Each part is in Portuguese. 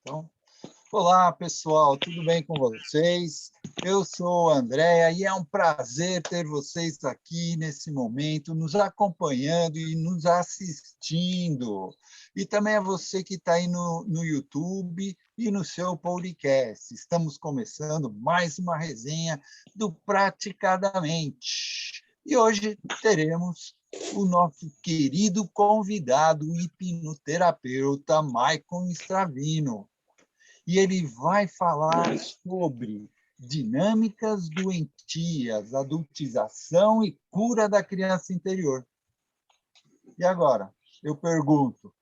Então, olá, pessoal, tudo bem com vocês? Eu sou a Andréa e é um prazer ter vocês aqui nesse momento, nos acompanhando e nos assistindo. E também a você que está aí no YouTube e no seu podcast. Estamos começando mais uma resenha do Praticadamente. E hoje teremos o nosso querido convidado, o hipnoterapeuta Maicon Stravino. E ele vai falar sobre dinâmicas doentias, adultização e cura da criança interior. E agora, eu pergunto,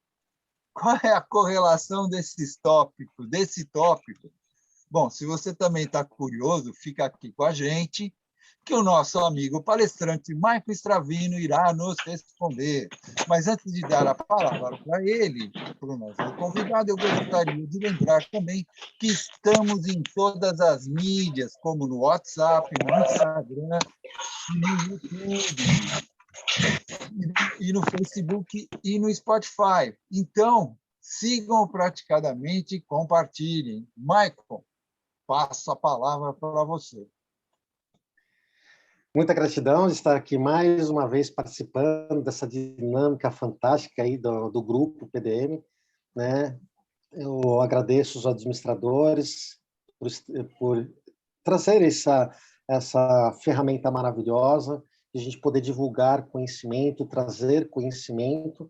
qual é a correlação desse tópico? Bom, se você também está curioso, fica aqui com a gente, que o nosso amigo palestrante Maicon Stravino irá nos responder. Mas antes de dar a palavra para ele, para o nosso convidado, eu gostaria de lembrar também que estamos em todas as mídias, como no WhatsApp, no Instagram e no YouTube, e no Facebook e no Spotify. Então, sigam praticadamente e compartilhem. Maicon, passo a palavra para você. Muita gratidão de estar aqui mais uma vez participando dessa dinâmica fantástica aí do grupo PDM, né? Eu agradeço os administradores por trazer essa ferramenta maravilhosa de a gente poder divulgar conhecimento, trazer conhecimento,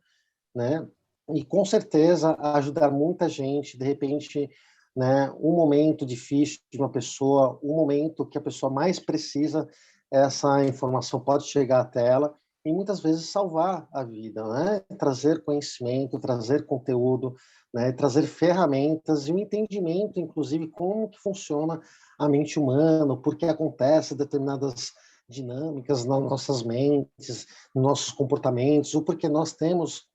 né? E com certeza ajudar muita gente, de repente, né, um momento difícil de uma pessoa, um momento que a pessoa mais precisa, essa informação pode chegar até ela e muitas vezes salvar a vida, né? Trazer conhecimento, trazer conteúdo, né? Trazer ferramentas e um entendimento, inclusive, como que funciona a mente humana, por que acontece determinadas dinâmicas nas nossas mentes, nos nossos comportamentos, o porquê nós temos,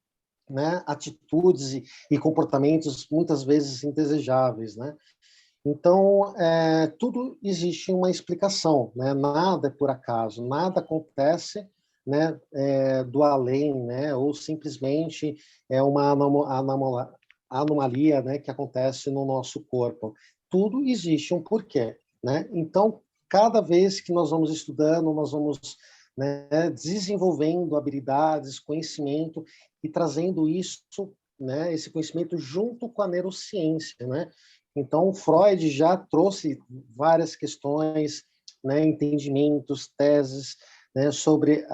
né, atitudes e comportamentos muitas vezes indesejáveis, né? Então, tudo existe uma explicação, né? Nada é por acaso, nada acontece, né, do além, né? Ou simplesmente é uma anomalia, né, que acontece no nosso corpo. Tudo existe um porquê, né? Então, cada vez que nós vamos estudando, nós vamos, né, desenvolvendo habilidades, conhecimento e trazendo isso, né, esse conhecimento junto com a neurociência, né? Então, Freud já trouxe várias questões, né, entendimentos, teses, né, sobre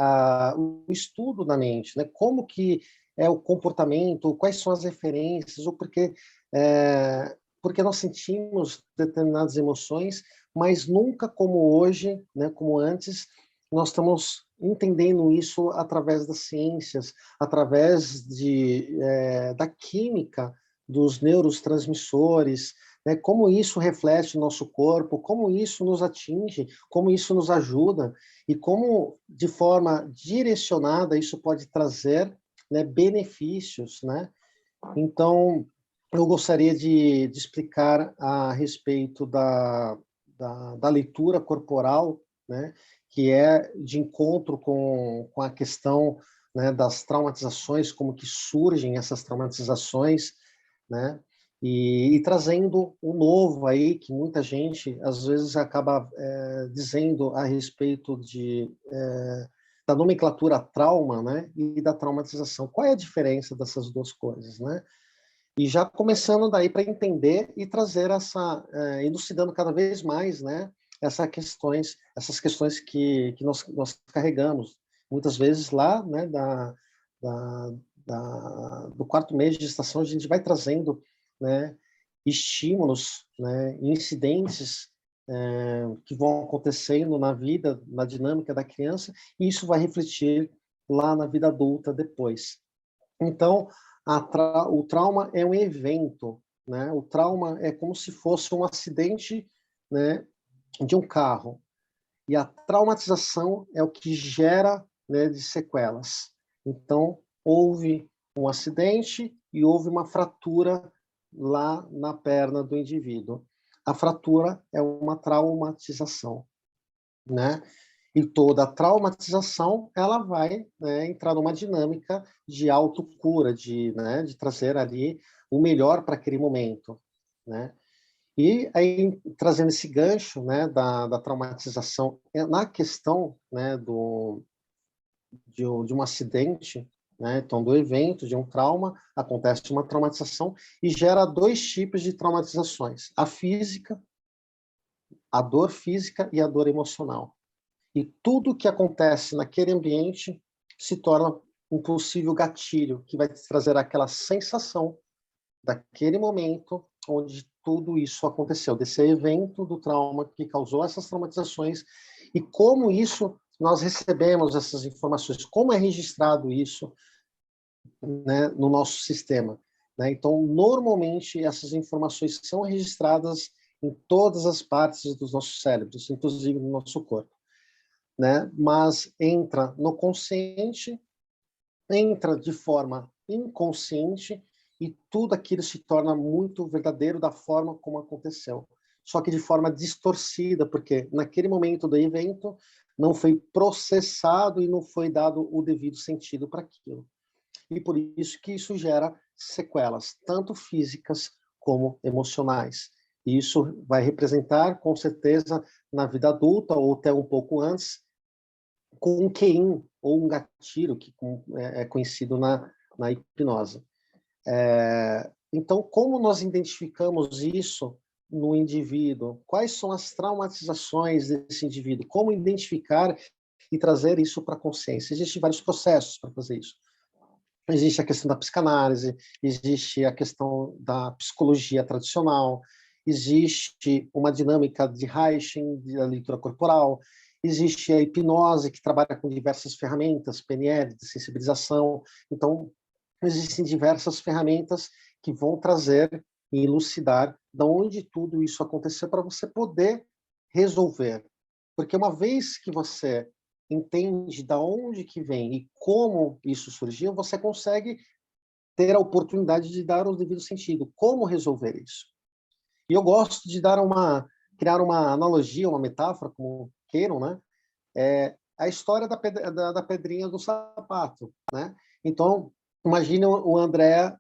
o estudo da mente, né, como que é o comportamento, quais são as referências, ou porque nós sentimos determinadas emoções, mas nunca como hoje, né, como antes, nós estamos entendendo isso através das ciências, através da química dos neurotransmissores, né, como isso reflete o nosso corpo, como isso nos atinge, como isso nos ajuda e como, de forma direcionada, isso pode trazer, né, benefícios, né? Então, eu gostaria de explicar a respeito da leitura corporal, né, que é de encontro com a questão, né, das traumatizações, como que surgem essas traumatizações, né, e trazendo um novo aí, que muita gente, às vezes, acaba dizendo a respeito da nomenclatura trauma, né, e da traumatização. Qual é a diferença dessas duas coisas, né? E já começando daí para entender e trazer elucidando cada vez mais, né, essas questões que nós carregamos. Muitas vezes lá, né, do quarto mês de gestação, a gente vai trazendo, né, estímulos, né, incidentes que vão acontecendo na vida, na dinâmica da criança, e isso vai refletir lá na vida adulta depois. Então, o trauma é um evento, né? O trauma é como se fosse um acidente, né, de um carro. E a traumatização é o que gera, né, de sequelas. Então, houve um acidente e houve uma fratura lá na perna do indivíduo. A fratura é uma traumatização, né? E toda a traumatização, ela vai, né, entrar numa dinâmica de autocura, né, de trazer ali o melhor para aquele momento, né? E aí, trazendo esse gancho, né, da traumatização, na questão, né, de um acidente, né, então do evento, de um trauma, acontece uma traumatização e gera dois tipos de traumatizações: a física, a dor física e a dor emocional. E tudo que acontece naquele ambiente se torna um possível gatilho que vai te trazer aquela sensação daquele momento onde tudo isso aconteceu, desse evento do trauma que causou essas traumatizações e como isso nós recebemos essas informações, como é registrado isso, né, no nosso sistema, né? Então, normalmente essas informações são registradas em todas as partes dos nossos cérebros, inclusive no nosso corpo, né? Mas entra no consciente, entra de forma inconsciente e tudo aquilo se torna muito verdadeiro da forma como aconteceu. Só que de forma distorcida, porque naquele momento do evento não foi processado e não foi dado o devido sentido para aquilo. E por isso que isso gera sequelas, tanto físicas como emocionais. E isso vai representar, com certeza, na vida adulta ou até um pouco antes, com um QI ou um gatilho, que é conhecido na hipnose. Então, como nós identificamos isso no indivíduo? Quais são as traumatizações desse indivíduo? Como identificar e trazer isso para a consciência? Existem vários processos para fazer isso. Existe a questão da psicanálise, existe a questão da psicologia tradicional, existe uma dinâmica de Reiching, da leitura corporal, existe a hipnose, que trabalha com diversas ferramentas, PNL, de sensibilização. Então, existem diversas ferramentas que vão trazer e elucidar de onde tudo isso aconteceu para você poder resolver. Porque uma vez que você entende de onde que vem e como isso surgiu, você consegue ter a oportunidade de dar o devido sentido. Como resolver isso? E eu gosto de criar uma analogia, uma metáfora, como queiram, né? A história da pedrinha do sapato, né? Então, imagine o André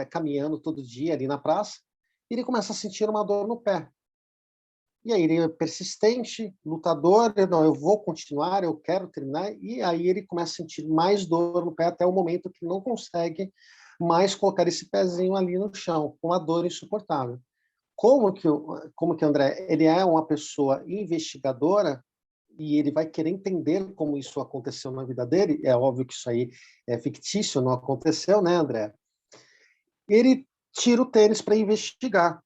caminhando todo dia ali na praça, e ele começa a sentir uma dor no pé. E aí ele é persistente, lutador, não, eu vou continuar, eu quero terminar, e aí ele começa a sentir mais dor no pé até o momento que não consegue mais colocar esse pezinho ali no chão, com uma dor insuportável. Como que o André, ele é uma pessoa investigadora e ele vai querer entender como isso aconteceu na vida dele, é óbvio que isso aí é fictício, não aconteceu, né, André? Ele tira o tênis para investigar.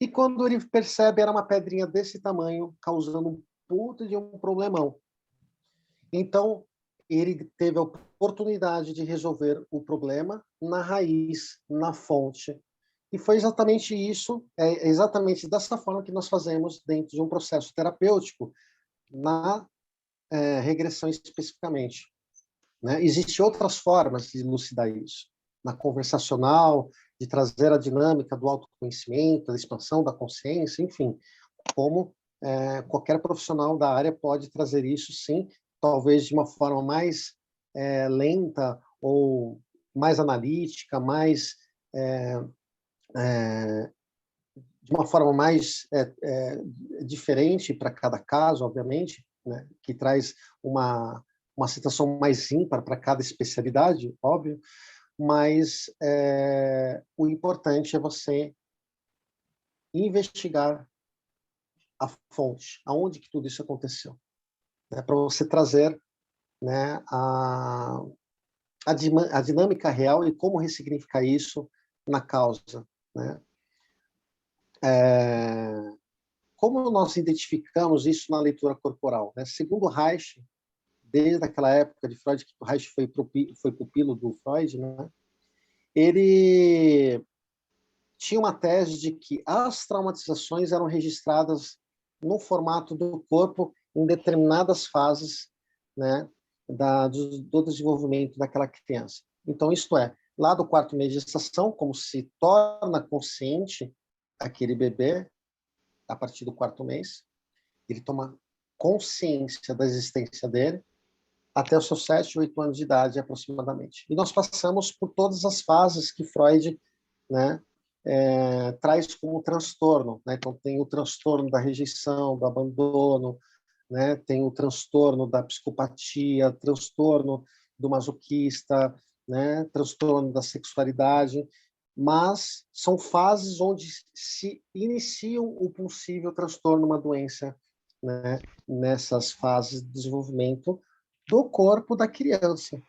E quando ele percebe, era uma pedrinha desse tamanho, causando um puto de um problemão. Então, ele teve a oportunidade de resolver o problema na raiz, na fonte. E foi exatamente isso, é exatamente dessa forma que nós fazemos dentro de um processo terapêutico, na regressão especificamente, né? Existem outras formas de elucidar isso, na conversacional, de trazer a dinâmica do autoconhecimento, da expansão da consciência, enfim, como qualquer profissional da área pode trazer isso, sim, talvez de uma forma mais lenta ou mais analítica, mais de uma forma mais diferente para cada caso, obviamente, né, que traz uma situação mais ímpar para cada especialidade, óbvio, mas o importante é você investigar a fonte, aonde que tudo isso aconteceu, né, para você trazer, né, a dinâmica real e como ressignificar isso na causa, né? Como nós identificamos isso na leitura corporal, né? Segundo Reich, desde aquela época de Freud, que o Reich foi pupilo do Freud, né? Ele tinha uma tese de que as traumatizações eram registradas no formato do corpo em determinadas fases, né, do desenvolvimento daquela criança. Então, isto é, lá do quarto mês de gestação, como se torna consciente aquele bebê, a partir do quarto mês, ele toma consciência da existência dele até os seus 7, 8 anos de idade, aproximadamente. E nós passamos por todas as fases que Freud, né, traz como transtorno, né? Então, tem o transtorno da rejeição, do abandono, né? Tem o transtorno da psicopatia, transtorno do masoquista, né? Transtorno da sexualidade, mas são fases onde se iniciam o possível transtorno, uma doença, né? Nessas fases de desenvolvimento do corpo da criança,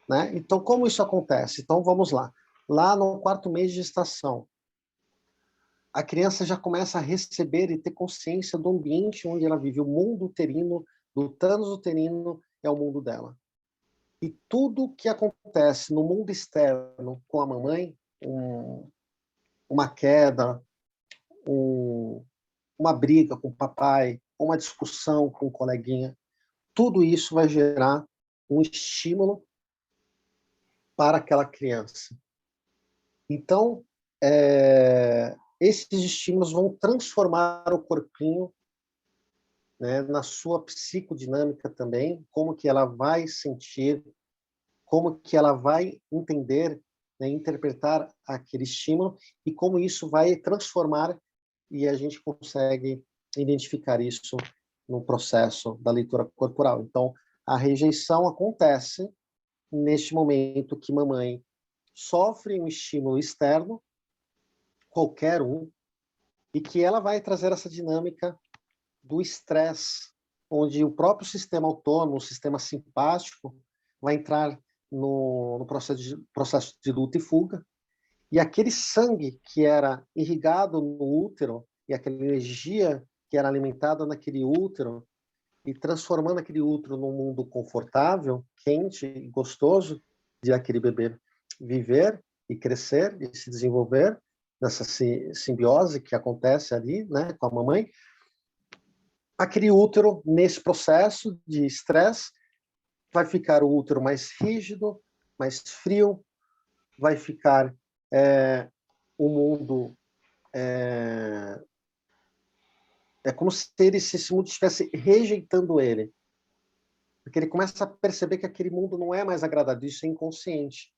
né? Então, como isso acontece? Então, vamos lá. Lá no 4º mês de gestação, a criança já começa a receber e ter consciência do ambiente onde ela vive. O mundo uterino, do tânus uterino, é o mundo dela. E tudo que acontece no mundo externo com a mamãe, uma queda, uma briga com o papai, uma discussão com o coleguinha, tudo isso vai gerar um estímulo para aquela criança. Então, esses estímulos vão transformar o corpinho, né, na sua psicodinâmica também, como que ela vai sentir, como que ela vai entender, né, interpretar aquele estímulo e como isso vai transformar, e a gente consegue identificar isso no processo da leitura corporal. Então, a rejeição acontece neste momento que mamãe sofre um estímulo externo, qualquer um, e que ela vai trazer essa dinâmica do estresse, onde o próprio sistema autônomo, o sistema simpático, vai entrar no processo de luta e fuga, e aquele sangue que era irrigado no útero, e aquela energia que era alimentada naquele útero, e transformando aquele útero num mundo confortável, quente e gostoso, de aquele bebê viver e crescer e se desenvolver, nessa simbiose que acontece ali, né, com a mamãe, aquele útero, nesse processo de estresse, vai ficar o útero mais rígido, mais frio, vai ficar o mundo... É como se esse mundo estivesse rejeitando ele. Porque ele começa a perceber que aquele mundo não é mais agradável, isso é inconsciente.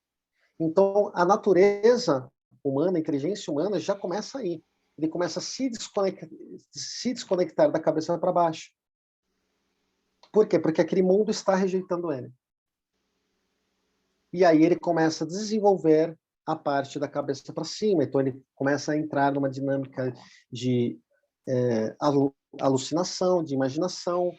Então, a natureza humana, a inteligência humana, já começa aí. Ele começa a se desconectar da cabeça para baixo. Por quê? Porque aquele mundo está rejeitando ele. E aí ele começa a desenvolver a parte da cabeça para cima. Então ele começa a entrar numa dinâmica de alucinação, de imaginação,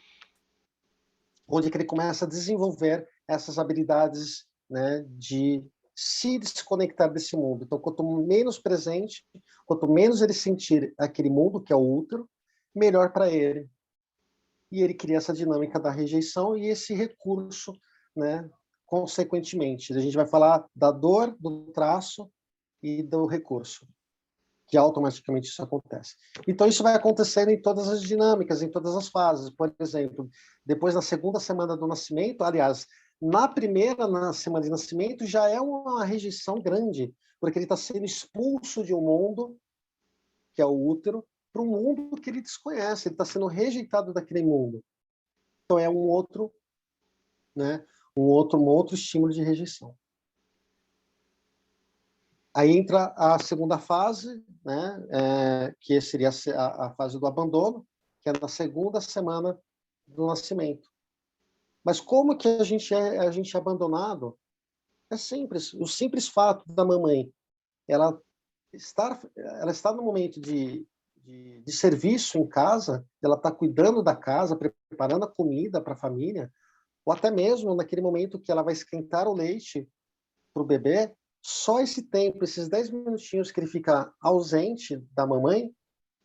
onde ele começa a desenvolver essas habilidades, né, de se desconectar desse mundo. Então, quanto menos presente, quanto menos ele sentir aquele mundo, que é o útero, melhor para ele. E ele cria essa dinâmica da rejeição e esse recurso, né, consequentemente. A gente vai falar da dor, do traço e do recurso, que automaticamente isso acontece. Então, isso vai acontecendo em todas as dinâmicas, em todas as fases. Por exemplo, depois da 2ª semana do nascimento, aliás, na semana de nascimento, já é uma rejeição grande, porque ele está sendo expulso de um mundo, que é o útero, para um mundo que ele desconhece, ele está sendo rejeitado daquele mundo. Então, é um outro, né, um outro estímulo de rejeição. Aí entra a segunda fase, né, que seria a fase do abandono, que é na 2ª semana do nascimento. Mas como que a gente é abandonado? É simples. O simples fato da mamãe ela está no momento de serviço em casa, ela está cuidando da casa, preparando a comida para a família, ou até mesmo naquele momento que ela vai esquentar o leite para o bebê, só esse tempo, esses 10 minutinhos que ele fica ausente da mamãe,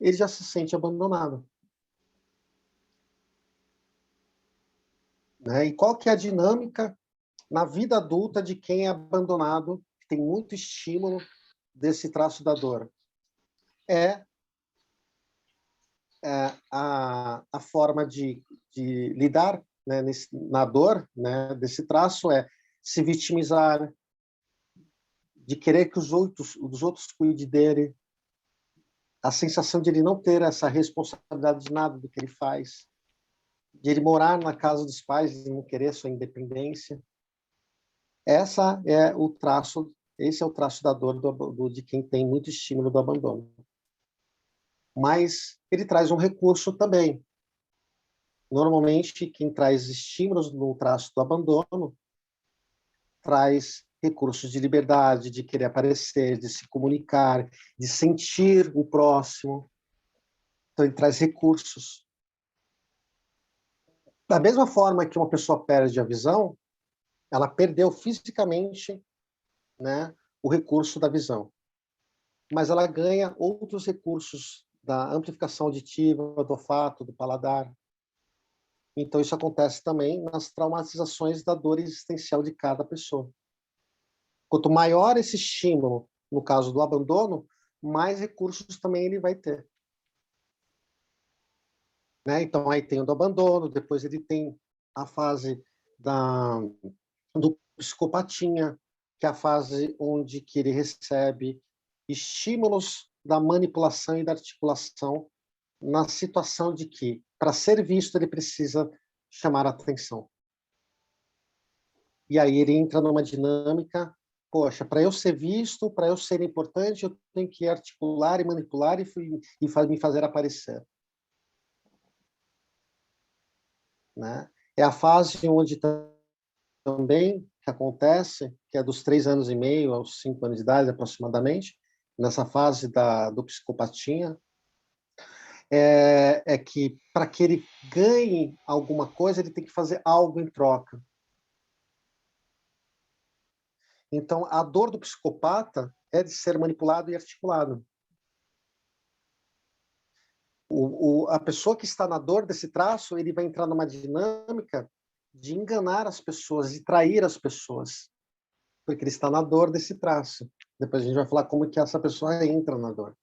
ele já se sente abandonado. Né? E qual que é a dinâmica na vida adulta de quem é abandonado, que tem muito estímulo desse traço da dor? A forma de lidar, né, na dor, né, desse traço é se vitimizar, de querer que os outros cuidem dele, a sensação de ele não ter essa responsabilidade de nada do que ele faz, de ele morar na casa dos pais e não querer sua independência. Esse é o traço da dor de quem tem muito estímulo do abandono. Mas ele traz um recurso também. Normalmente, quem traz estímulos no traço do abandono traz recursos de liberdade, de querer aparecer, de se comunicar, de sentir o próximo. Então, ele traz recursos. Da mesma forma que uma pessoa perde a visão, ela perdeu fisicamente, né, o recurso da visão. Mas ela ganha outros recursos da amplificação auditiva, do olfato, do paladar. Então, isso acontece também nas traumatizações da dor existencial de cada pessoa. Quanto maior esse estímulo, no caso do abandono, mais recursos também ele vai ter. Né? Então, aí tem o do abandono, depois ele tem a fase do psicopatinha, que é a fase onde que ele recebe estímulos da manipulação e da articulação na situação de que, para ser visto, ele precisa chamar a atenção. E aí ele entra numa dinâmica, poxa, para eu ser visto, para eu ser importante, eu tenho que articular e manipular e me fazer aparecer. Né? É a fase onde também que acontece, que é dos 3 anos e meio aos 5 anos de idade, aproximadamente, nessa fase do psicopatinha, é que para que ele ganhe alguma coisa, ele tem que fazer algo em troca. Então, a dor do psicopata é de ser manipulado e articulado. A pessoa que está na dor desse traço, ele vai entrar numa dinâmica de enganar as pessoas, de trair as pessoas, porque ele está na dor desse traço. Depois a gente vai falar como que essa pessoa entra na dor.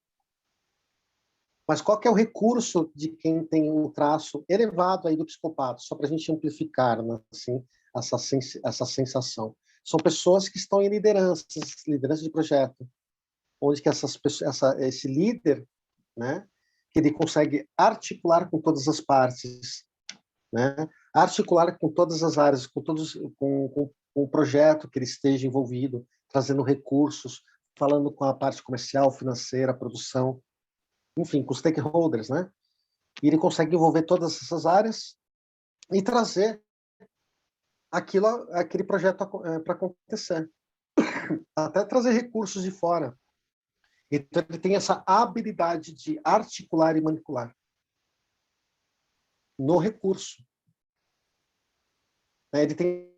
Mas qual que é o recurso de quem tem um traço elevado aí do psicopata? Só para a gente amplificar, né, assim, essa sensação. São pessoas que estão em liderança de projeto, onde que esse líder, né, que ele consegue articular com todas as partes, né, articular com todas as áreas, com o projeto que ele esteja envolvido, trazendo recursos, falando com a parte comercial, financeira, produção, enfim, com os stakeholders, né? E ele consegue envolver todas essas áreas e trazer aquele projeto para acontecer. Até trazer recursos de fora. Então, ele tem essa habilidade de articular e manipular no recurso. Ele tem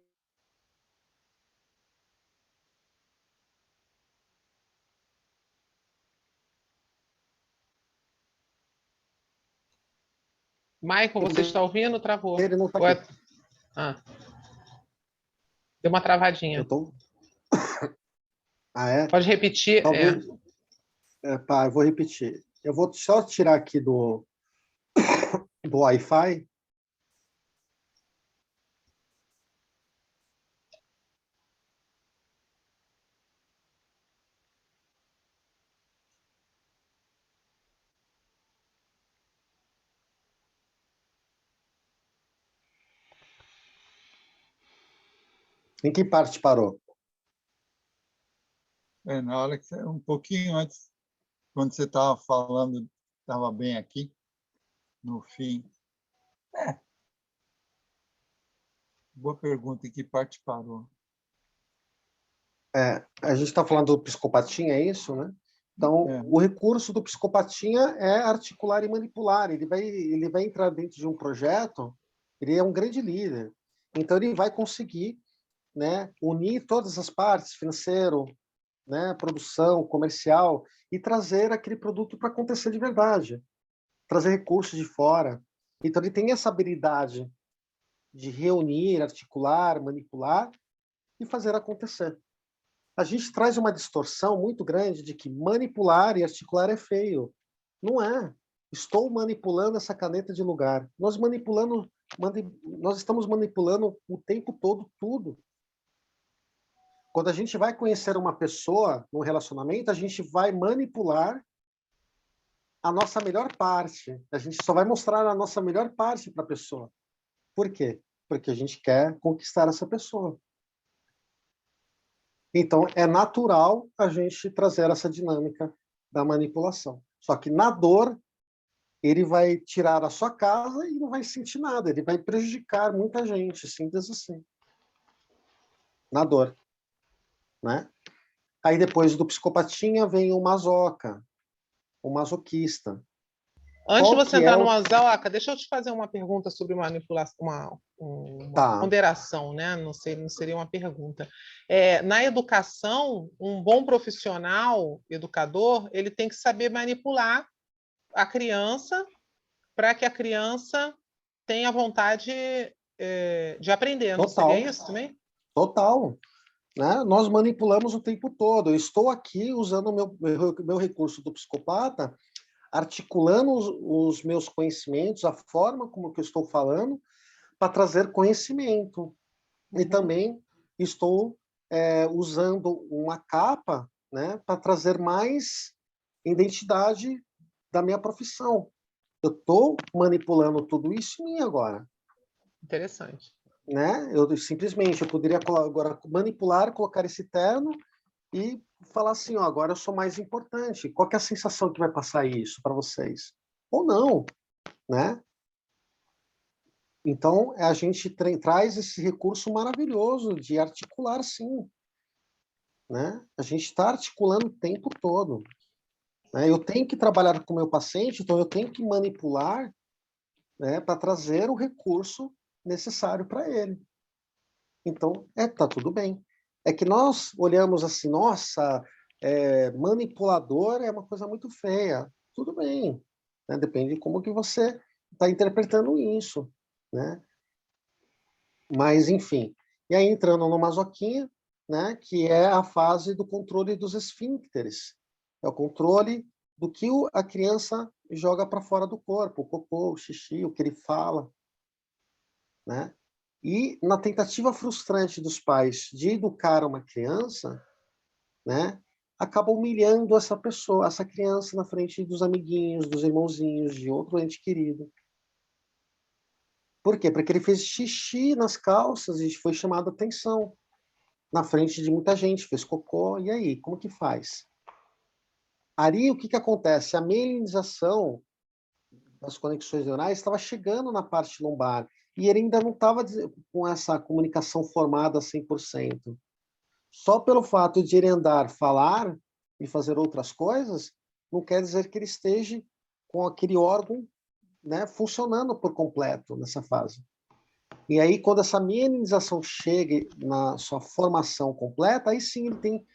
Michael, você está ouvindo? Travou. ele não está aqui. Ah. Deu uma travadinha. Eu tô... Ah, é? Pode repetir. Talvez... Tá, eu vou repetir. Eu vou só tirar aqui do Wi-Fi. Em que parte parou? Na hora que um pouquinho antes, quando você estava falando, estava bem aqui, no fim. Boa pergunta, em que parte parou? A gente está falando do psicopatinha, é isso, né? Então, o recurso do psicopatinha é articular e manipular. Ele vai entrar dentro de um projeto, ele é um grande líder. Então, ele vai conseguir, né, unir todas as partes, financeiro, né, produção, comercial, e trazer aquele produto para acontecer de verdade. Trazer recursos de fora. Então, ele tem essa habilidade de reunir, articular, manipular e fazer acontecer. A gente traz uma distorção muito grande de que manipular e articular é feio. Não é. Estou manipulando essa caneta de lugar. Nós estamos manipulando o tempo todo tudo. Quando a gente vai conhecer uma pessoa num relacionamento, a gente vai manipular a nossa melhor parte. A gente só vai mostrar a nossa melhor parte para a pessoa. Por quê? Porque a gente quer conquistar essa pessoa. Então, é natural a gente trazer essa dinâmica da manipulação. Só que na dor, ele vai tirar a sua casa e não vai sentir nada. Ele vai prejudicar muita gente, simples assim. Na dor. Né? Aí, depois do psicopatinha, vem o masoca, o masoquista. Antes de Qual você que é entrar no o... Mazoca, deixa eu te fazer uma pergunta sobre manipulação, uma Tá, ponderação, né? Não sei, não seria uma pergunta. Na educação, um bom profissional, educador, ele tem que saber manipular a criança para que a criança tenha vontade, de aprender. Não seria total, isso também? total. Né? Nós manipulamos o tempo todo. Eu estou aqui usando o meu recurso do psicopata, articulando os meus conhecimentos, a forma como que eu estou falando, para trazer conhecimento. E também estou usando uma capa, né, para trazer mais identidade da minha profissão. Eu estou manipulando tudo isso em mim agora. Interessante. Né? Eu poderia agora manipular, colocar esse terno e falar assim, ó, agora eu sou mais importante. Qual que é a sensação que vai passar isso para vocês? Ou não, né? Então, a gente traz esse recurso maravilhoso de articular, sim. Né? A gente está articulando o tempo todo. Né? Eu tenho que trabalhar com o meu paciente, então eu tenho que manipular, né, para trazer o recurso necessário para ele. Então, tá tudo bem. É que nós olhamos assim, nossa, manipulador é uma coisa muito feia. Tudo bem, né? Depende de como que você está interpretando isso, né? Mas, enfim. E aí, entrando no masoquinha, né, que é a fase do controle dos esfíncteres. É o controle do que a criança joga para fora do corpo, o cocô, o xixi, o que ele fala, né? E na tentativa frustrante dos pais de educar uma criança, né, acaba humilhando essa pessoa, essa criança na frente dos amiguinhos, dos irmãozinhos, de outro ente querido. Por quê? Porque ele fez xixi nas calças e foi chamado a atenção na frente de muita gente, fez cocô, e aí, como que faz? Ali, o que que acontece? A mielinização das conexões neurais estava chegando na parte lombar, e ele ainda não estava com essa comunicação formada 100%. Só pelo fato de ele andar, falar e fazer outras coisas, não quer dizer que ele esteja com aquele órgão, né, funcionando por completo nessa fase. E aí, quando essa mielinização chega na sua formação completa, aí sim ele tem,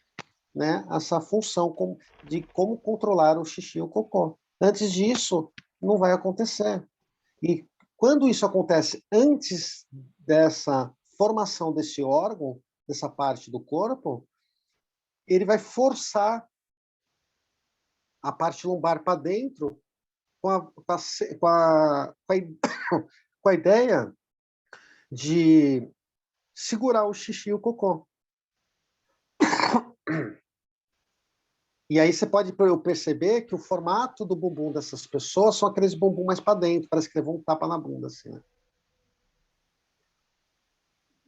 né, essa função de como controlar o xixi e o cocô. Antes disso, não vai acontecer. E quando isso acontece antes dessa formação desse órgão, dessa parte do corpo, ele vai forçar a parte lombar para dentro com a ideia de segurar o xixi e o cocô. E aí você pode perceber que o formato do bumbum dessas pessoas são aqueles bumbum mais para dentro, parece que levou um tapa na bunda, assim, né?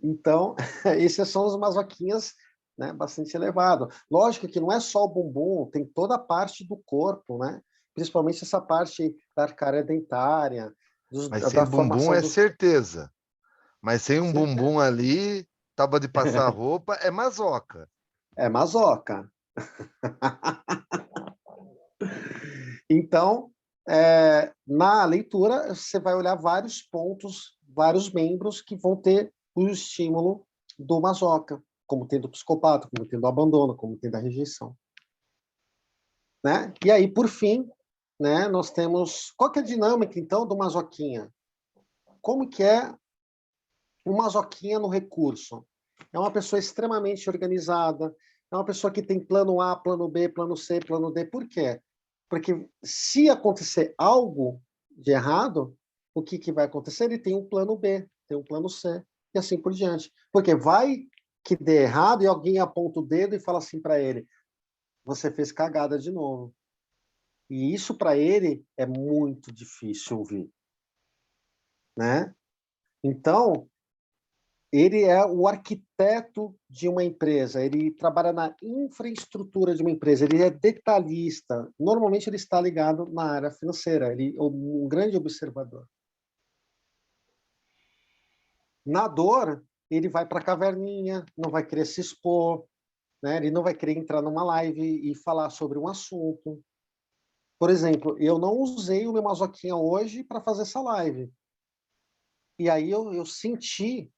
Então, esses são os masoquinhas, né, bastante elevado. Lógico que não é só o bumbum, tem toda a parte do corpo, né? Principalmente essa parte da arcária dentária, Mas sem da bumbum formação é dos... certeza. Mas sem um Certeza. bumbum ali, tábua de passar roupa, é masoca. É masoca. Então, na leitura, você vai olhar vários pontos, vários membros que vão ter o estímulo do masoca, como tem do psicopata, como tem do abandono, como tem da rejeição. Né? E aí, por fim, né, nós temos... Qual que é a dinâmica, então, do masoquinha? Como que é o masoquinha no recurso? É uma pessoa extremamente organizada, é uma pessoa que tem plano A, plano B, plano C, plano D. Por quê? Porque se acontecer algo de errado, o que, que vai acontecer? Ele tem um plano B, tem um plano C, e assim por diante. Porque vai que dê errado e alguém aponta o dedo e fala assim para ele, você fez cagada de novo. E isso para ele é muito difícil ouvir, né? Então, ele é o arquiteto de uma empresa, ele trabalha na infraestrutura de uma empresa, ele é detalhista. Normalmente ele está ligado na área financeira, ele é um grande observador. Na dor, ele vai para a caverninha, não vai querer se expor, né? Ele não vai querer entrar numa live e falar sobre um assunto. Por exemplo, eu não usei o meu Mazoquinha hoje para fazer essa live. E aí eu senti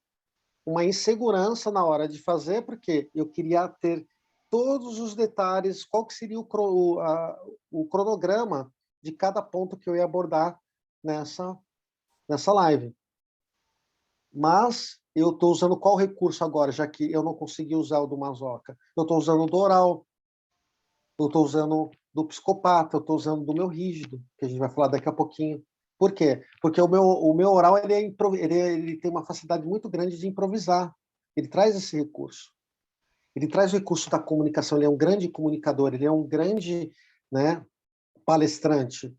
uma insegurança na hora de fazer, porque eu queria ter todos os detalhes, qual que seria o cronograma de cada ponto que eu ia abordar nessa live. Mas eu estou usando qual recurso agora, já que eu não consegui usar o do Mazoca? Eu estou usando o do oral, eu estou usando do psicopata, eu estou usando do meu rígido, que a gente vai falar daqui a pouquinho. Por quê? Porque o meu oral ele tem uma facilidade muito grande de improvisar. Ele traz esse recurso. Ele traz o recurso da comunicação, ele é um grande comunicador, ele é um grande, né, palestrante.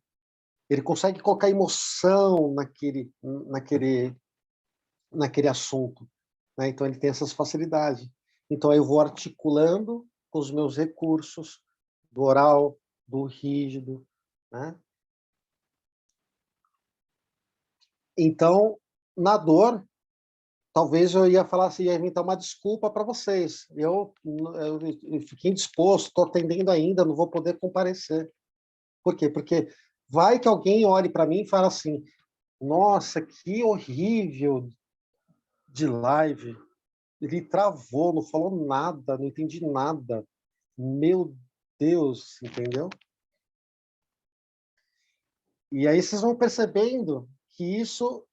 Ele consegue colocar emoção naquele assunto, né? Então ele tem essas facilidades. Então eu vou articulando com os meus recursos do oral, do rígido, né? Então, na dor, talvez eu ia falar assim, ia inventar uma desculpa para vocês. Eu fiquei indisposto, estou atendendo ainda, não vou poder comparecer. Por quê? Porque vai que alguém olhe para mim e fala assim, nossa, que horrível de live. Ele travou, não falou nada, não entendi nada. Meu Deus, entendeu? E aí vocês vão percebendo que isso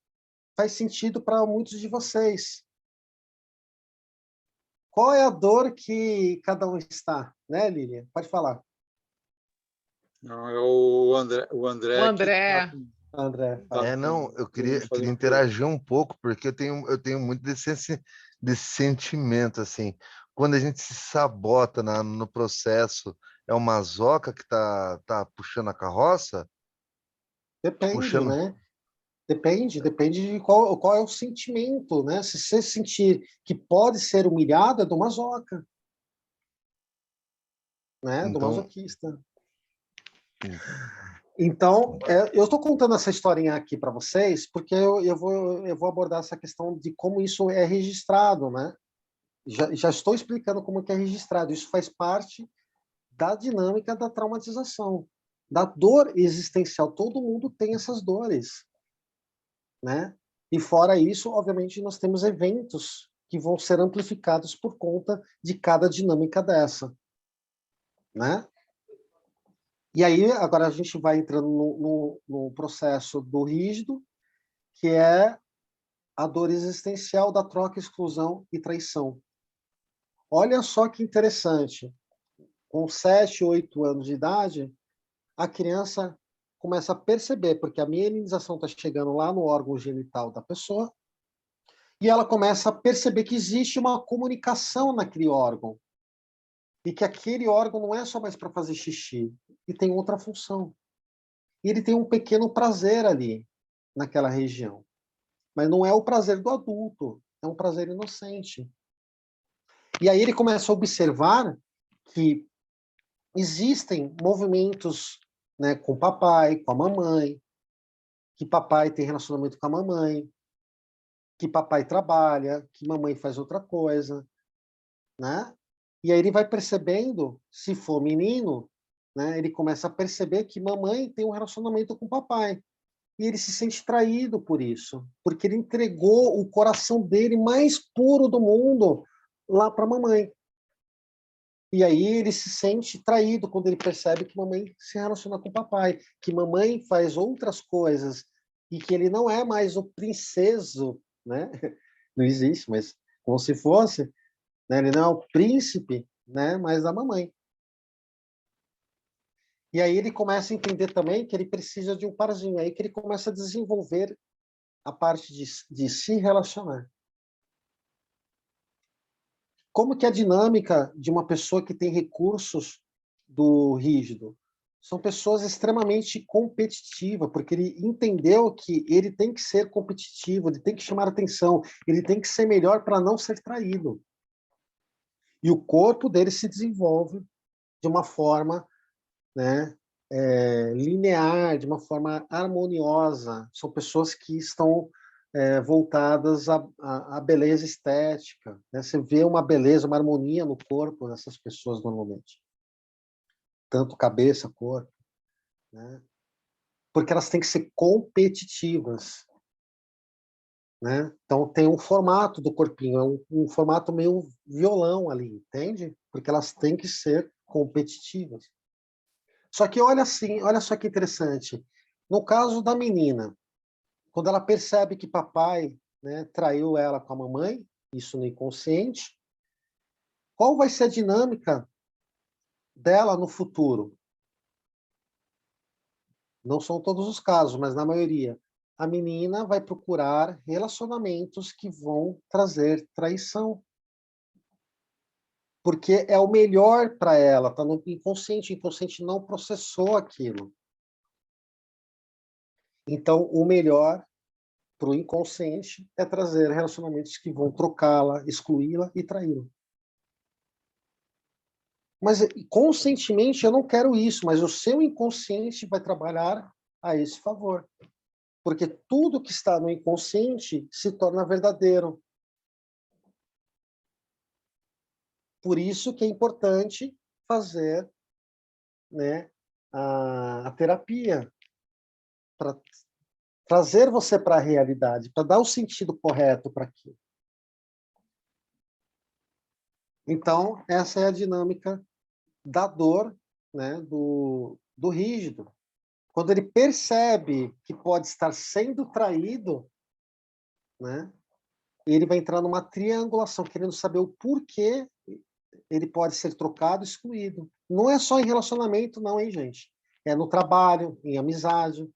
faz sentido para muitos de vocês. Qual é a dor que cada um está, né, Lilian? Pode falar. Não, é o André, O que está André, André, fala. Não, eu querendo queria, fazer queria uma pergunta. interagir um pouco, porque eu tenho muito desse sentimento, assim. Quando a gente se sabota no processo, é o masoca que tá puxando a carroça? Depende, Puxando. né? Depende de qual é o sentimento, né? Se você sentir que pode ser humilhado, é do masoca, né? Do Então, masoquista. Então, eu estou contando essa historinha aqui para vocês porque eu vou abordar essa questão de como isso é registrado, né? Já estou explicando como que é registrado. Isso faz parte da dinâmica da traumatização, da dor existencial. Todo mundo tem essas dores, né? E fora isso, obviamente, nós temos eventos que vão ser amplificados por conta de cada dinâmica dessa, né? E aí, agora a gente vai entrando no processo do rígido, que é a dor existencial da troca, exclusão e traição. Olha só que interessante. Com 7, 8 anos de idade, a criança começa a perceber, porque a mielinização está chegando lá no órgão genital da pessoa, e ela começa a perceber que existe uma comunicação naquele órgão, e que aquele órgão não é só mais para fazer xixi, e tem outra função. E ele tem um pequeno prazer ali, naquela região. Mas não é o prazer do adulto, é um prazer inocente. E aí ele começa a observar que existem movimentos, né, com o papai, com a mamãe, que papai tem relacionamento com a mamãe, que papai trabalha, que mamãe faz outra coisa, né? E aí ele vai percebendo, se for menino, né, ele começa a perceber que mamãe tem um relacionamento com papai. E ele se sente traído por isso, porque ele entregou o coração dele mais puro do mundo lá para a mamãe. E aí ele se sente traído quando ele percebe que mamãe se relaciona com o papai, que mamãe faz outras coisas e que ele não é mais o princeso, né? Não existe, mas como se fosse, né? Ele não é o príncipe, né? Mas da mamãe. E aí ele começa a entender também que ele precisa de um parzinho, aí que ele começa a desenvolver a parte de se relacionar. Como que é a dinâmica de uma pessoa que tem recursos do rígido? são pessoas extremamente competitivas, porque ele entendeu que ele tem que ser competitivo, ele tem que chamar atenção, ele tem que ser melhor para não ser traído. E o corpo dele se desenvolve de uma forma, né, linear, de uma forma harmoniosa. São pessoas que estão voltadas à beleza estética. Né? Você vê uma beleza, uma harmonia no corpo dessas pessoas normalmente. Tanto cabeça, corpo. Né? Porque elas têm que ser competitivas. Né? Então, tem um formato do corpinho, é um formato meio violão ali, entende? Porque elas têm que ser competitivas. Só que olha assim, olha só que interessante. No caso da menina, quando ela percebe que papai, né, traiu ela com a mamãe, isso no inconsciente, qual vai ser a dinâmica dela no futuro? Não são todos os casos, mas na maioria. A menina vai procurar relacionamentos que vão trazer traição. Porque é o melhor para ela, está no inconsciente. O inconsciente não processou aquilo. Então, o melhor para o inconsciente é trazer relacionamentos que vão trocá-la, excluí-la e traí-la. Mas conscientemente eu não quero isso, mas o seu inconsciente vai trabalhar a esse favor. Porque tudo que está no inconsciente se torna verdadeiro. Por isso que é importante fazer, né, a terapia, para trazer você para a realidade, para dar o sentido correto para aquilo. Então, essa é a dinâmica da dor, né, do rígido. Quando ele percebe que pode estar sendo traído, né, ele vai entrar numa triangulação, querendo saber o porquê ele pode ser trocado, excluído. Não é só em relacionamento, não, hein, gente? É no trabalho, em amizade.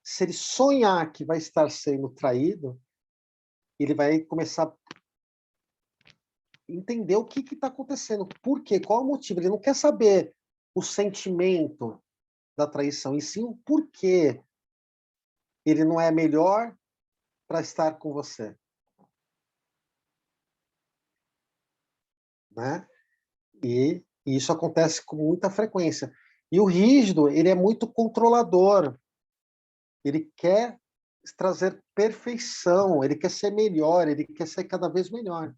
Se ele sonhar que vai estar sendo traído, ele vai começar a entender o que está acontecendo, por quê, qual o motivo. Ele não quer saber o sentimento da traição, e sim o porquê ele não é melhor para estar com você. Né? E isso acontece com muita frequência. E o rígido, ele é muito controlador. Ele quer trazer perfeição, ele quer ser melhor, ele quer ser cada vez melhor.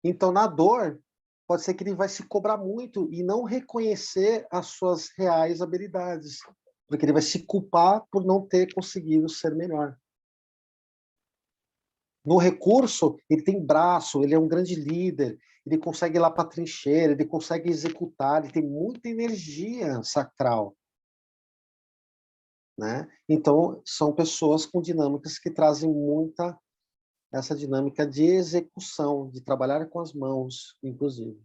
Então, na dor, pode ser que ele vai se cobrar muito e não reconhecer as suas reais habilidades, porque ele vai se culpar por não ter conseguido ser melhor. No recurso, ele tem braço, ele é um grande líder, ele consegue ir lá para a trincheira, ele consegue executar, ele tem muita energia sacral. Né? Então, são pessoas com dinâmicas que trazem muita essa dinâmica de execução, de trabalhar com as mãos, inclusive.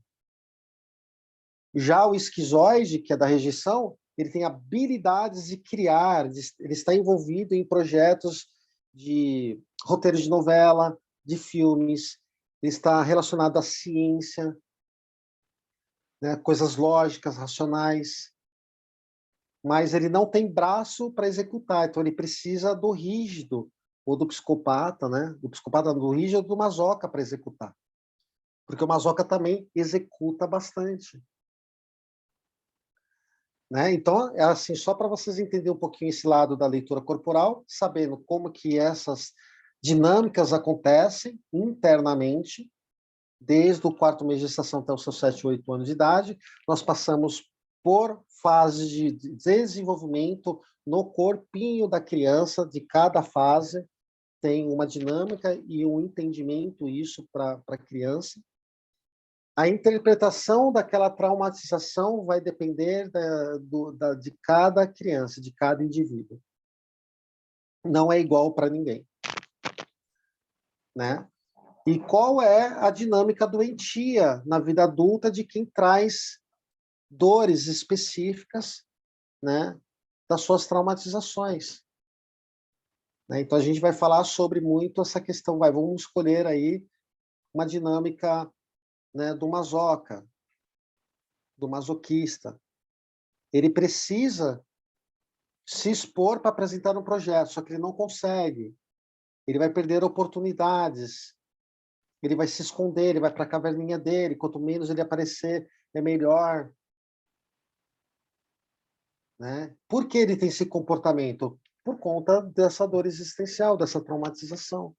Já o esquizoide, que é da rejeição, ele tem habilidades de criar, ele está envolvido em projetos de roteiros de novela, de filmes, ele está relacionado à ciência, né, coisas lógicas, racionais, mas ele não tem braço para executar, então ele precisa do rígido, ou do psicopata, né? Do psicopata, do rígido ou do masoca para executar. Porque o masoca também executa bastante. Né? Então, é assim, só para vocês entenderem um pouquinho esse lado da leitura corporal, sabendo como que essas dinâmicas acontecem internamente, desde o 4º mês de gestação até os seus 7, 8 anos de idade, nós passamos por fases de desenvolvimento no corpinho da criança, de cada fase tem uma dinâmica e um entendimento, isso para a criança. A interpretação daquela traumatização vai depender de cada criança, de cada indivíduo. Não é igual para ninguém. Né? E qual é a dinâmica doentia na vida adulta de quem traz dores específicas, né, das suas traumatizações? Né? Então, a gente vai falar sobre muito essa questão. Vamos escolher aí uma dinâmica, né, do masoca, do masoquista, Ele precisa se expor para apresentar um projeto, só que ele não consegue. Ele vai perder oportunidades, ele vai se esconder, ele vai para a caverninha dele, quanto menos ele aparecer, é melhor. Né? Por que ele tem esse comportamento? Por conta dessa dor existencial, dessa traumatização.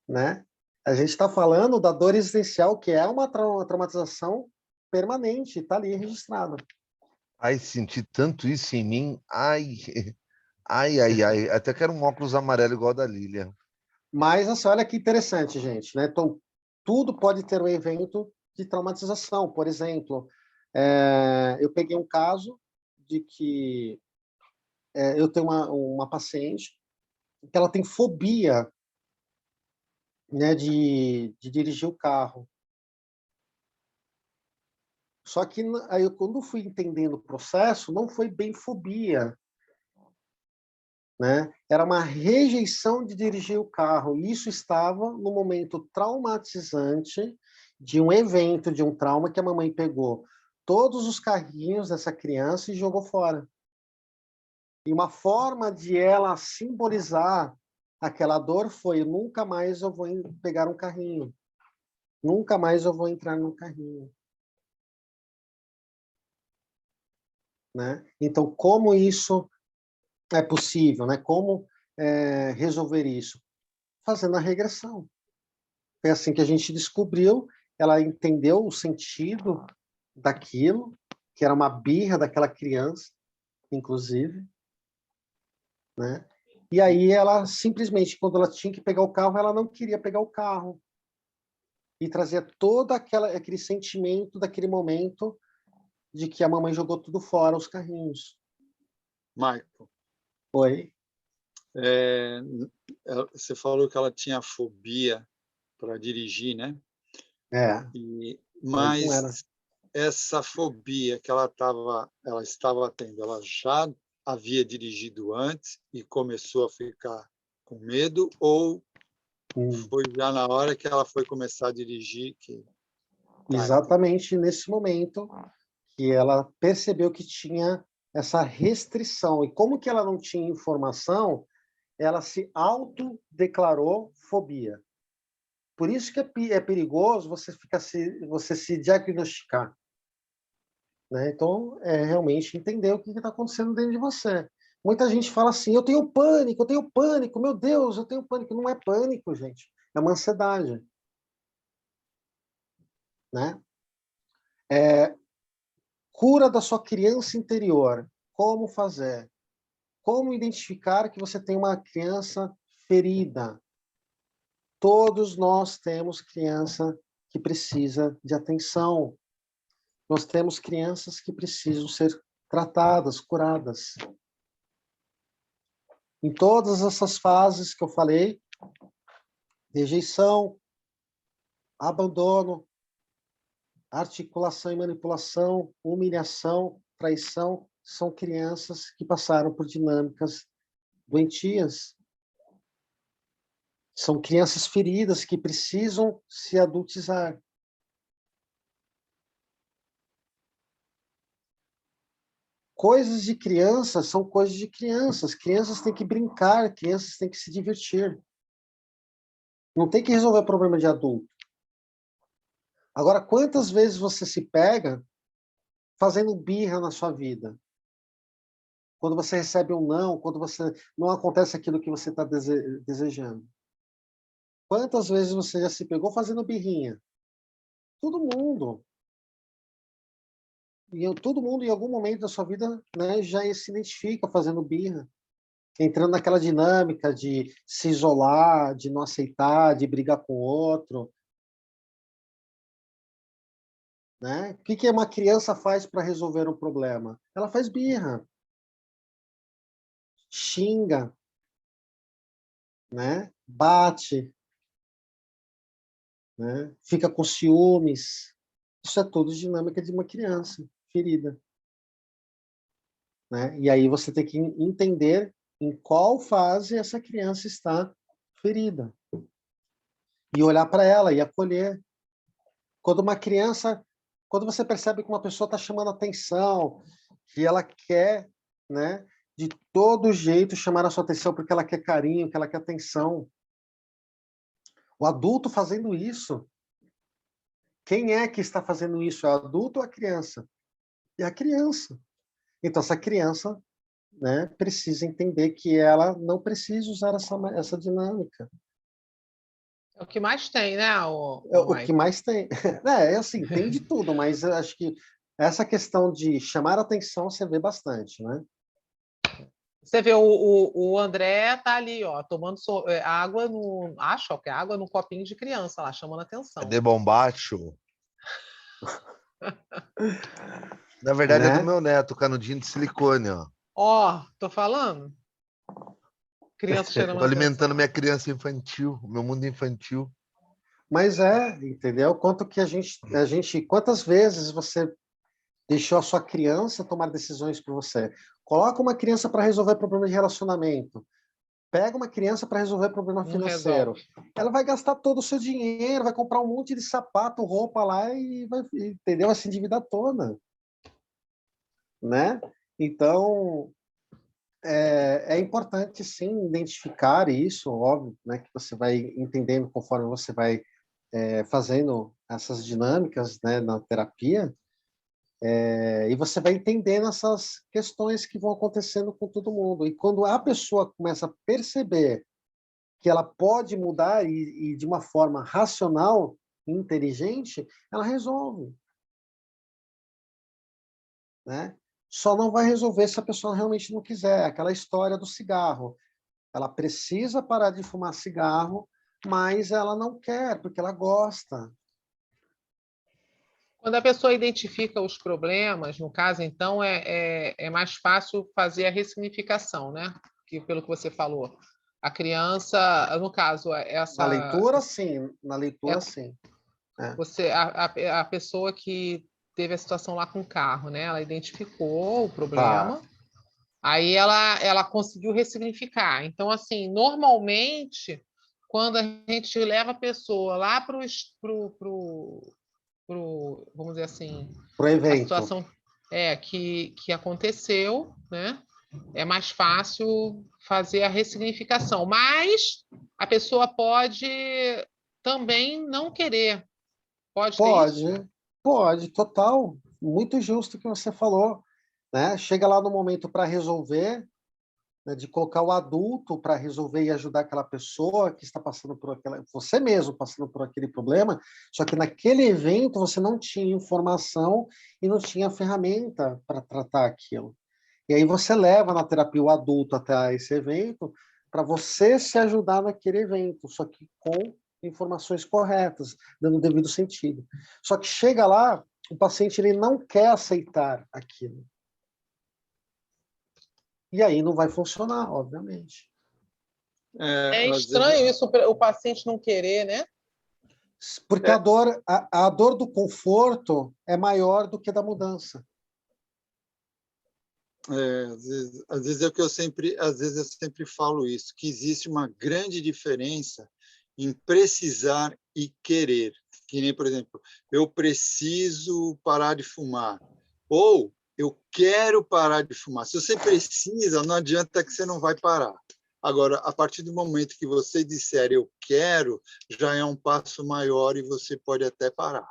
Né? A gente está falando da dor existencial, que é uma traumatização permanente, está ali registrada. Ai, senti tanto isso em mim. Ai, ai, ai, ai. Até quero um óculos amarelo igual da Lilian. Mas, assim, olha que interessante, gente. Né? Então, tudo pode ter um evento de traumatização. Por exemplo, eu peguei um caso de que eu tenho uma paciente que ela tem fobia, né, de dirigir o carro. Só que aí, quando eu fui entendendo o processo, não foi bem fobia, né? Era uma rejeição de dirigir o carro. E isso estava no momento traumatizante de um evento, de um trauma que a mamãe pegou todos os carrinhos dessa criança e jogou fora. E uma forma de ela simbolizar aquela dor foi: nunca mais eu vou pegar um carrinho. Nunca mais eu vou entrar no carrinho. Né? Então, como isso é possível? Né? Como resolver isso? Fazendo a regressão. Foi assim que a gente descobriu, ela entendeu o sentido daquilo, que era uma birra daquela criança, inclusive. Né? E aí ela simplesmente, quando ela tinha que pegar o carro, ela não queria pegar o carro. E trazia todo aquele sentimento daquele momento de que a mamãe jogou tudo fora, os carrinhos. Michael, Oi? você falou que ela tinha fobia para dirigir, né? Mas não era. Mas essa fobia que ela estava tendo, ela já havia dirigido antes e começou a ficar com medo, ou foi já na hora que ela foi começar a dirigir que... Exatamente nesse momento que ela percebeu que tinha essa restrição. E como que ela não tinha informação, ela se autodeclarou fobia. Por isso que é perigoso você se diagnosticar. Né? Então, realmente entender o que está acontecendo dentro de você. Muita gente fala assim: eu tenho pânico, meu Deus, eu tenho pânico. Não é pânico, gente. É uma ansiedade. Né? Cura da sua criança interior. Como fazer? Como identificar que você tem uma criança ferida? Todos nós temos criança que precisa de atenção. Nós temos crianças que precisam ser tratadas, curadas. Em todas essas fases que eu falei, rejeição, abandono, articulação e manipulação, humilhação, traição, são crianças que passaram por dinâmicas doentias. São crianças feridas que precisam se adultizar. Coisas de crianças são coisas de crianças. Crianças têm que brincar, crianças têm que se divertir. Não tem que resolver problema de adulto. Agora, quantas vezes você se pega fazendo birra na sua vida? Quando você recebe um não, quando não acontece aquilo que você está desejando. Quantas vezes você já se pegou fazendo birrinha? Todo mundo. Todo mundo, em algum momento da sua vida, né, já se identifica fazendo birra. Entrando naquela dinâmica de se isolar, de não aceitar, de brigar com o outro. Né? O que uma criança faz para resolver um problema? Ela faz birra. Xinga. Né? Bate. Né? Fica com ciúmes. Isso é tudo dinâmica de uma criança ferida. Né? E aí você tem que entender em qual fase essa criança está ferida. E olhar para ela e acolher. Quando uma criança Quando você percebe que uma pessoa está chamando atenção, que ela quer, né, de todo jeito chamar a sua atenção porque ela quer carinho, que ela quer atenção. O adulto fazendo isso. Quem é que está fazendo isso? É o adulto ou a criança? É a criança. Então, essa criança, né, precisa entender que ela não precisa usar essa dinâmica. É o que mais tem, né, É o que Mike? mais tem. É assim, tem de tudo, mas eu acho que essa questão de chamar atenção você vê bastante, né? Você vê, o André tá ali, ó, tomando água no. Acho ó, que é água no copinho de criança lá, chamando É atenção. de bombacho. Na verdade, é do Né? meu neto, canudinho de silicone, ó. Ó, tô falando? Criança chamando Tô alimentando atenção. minha criança infantil, meu mundo infantil. Mas entendeu? Quanto que quantas vezes você deixou a sua criança tomar decisões por você? Coloca uma criança para resolver problema de relacionamento. Pega uma criança para resolver problema Não financeiro. resolve. Ela vai gastar todo o seu dinheiro, vai comprar um monte de sapato, roupa lá e vai, entendeu? Vai se endividar toda, né? Então, é importante, sim, identificar isso, óbvio, né? Que você vai entendendo conforme você vai fazendo essas dinâmicas, né, na terapia, e você vai entendendo essas questões que vão acontecendo com todo mundo. E quando a pessoa começa a perceber que ela pode mudar e de uma forma racional, inteligente, ela resolve, né? Só não vai resolver se a pessoa realmente não quiser. Aquela história do cigarro. Ela precisa parar de fumar cigarro, mas ela não quer, porque ela gosta. Quando a pessoa identifica os problemas, no caso, então, é mais fácil fazer a ressignificação, né? Que, pelo que você falou. A criança, no caso, Na essa. leitura, sim. Na leitura, É, sim. É. a pessoa que teve a situação lá com o carro, né? Ela identificou o Tá. problema, aí ela conseguiu ressignificar. Então, assim, normalmente, quando a gente leva a pessoa lá para vamos dizer assim, Pro a evento. situação que aconteceu, né? É mais fácil fazer a ressignificação. Mas a pessoa pode também não querer. Pode ter Pode, isso? pode, total. Muito justo o que você falou, né? Chega lá no momento para resolver, né, de colocar o adulto para resolver e ajudar aquela pessoa que está passando por você mesmo passando por aquele problema, só que naquele evento você não tinha informação e não tinha ferramenta para tratar aquilo. E aí você leva na terapia o adulto até esse evento para você se ajudar naquele evento, só que com informações corretas, dando o devido sentido. Só que chega lá, o paciente ele não quer aceitar aquilo. E aí não vai funcionar, obviamente. É Às vezes, estranho isso, o paciente não querer, né? Porque é, a dor do conforto é maior do que da mudança. às vezes é o que às vezes eu sempre falo isso, que existe uma grande diferença em precisar e querer. Que nem, por exemplo, eu preciso parar de fumar, ou eu quero parar de fumar. Se você precisa, não adianta que você não vai parar. Agora, a partir do momento que você disser eu quero, já é um passo maior e você pode até parar.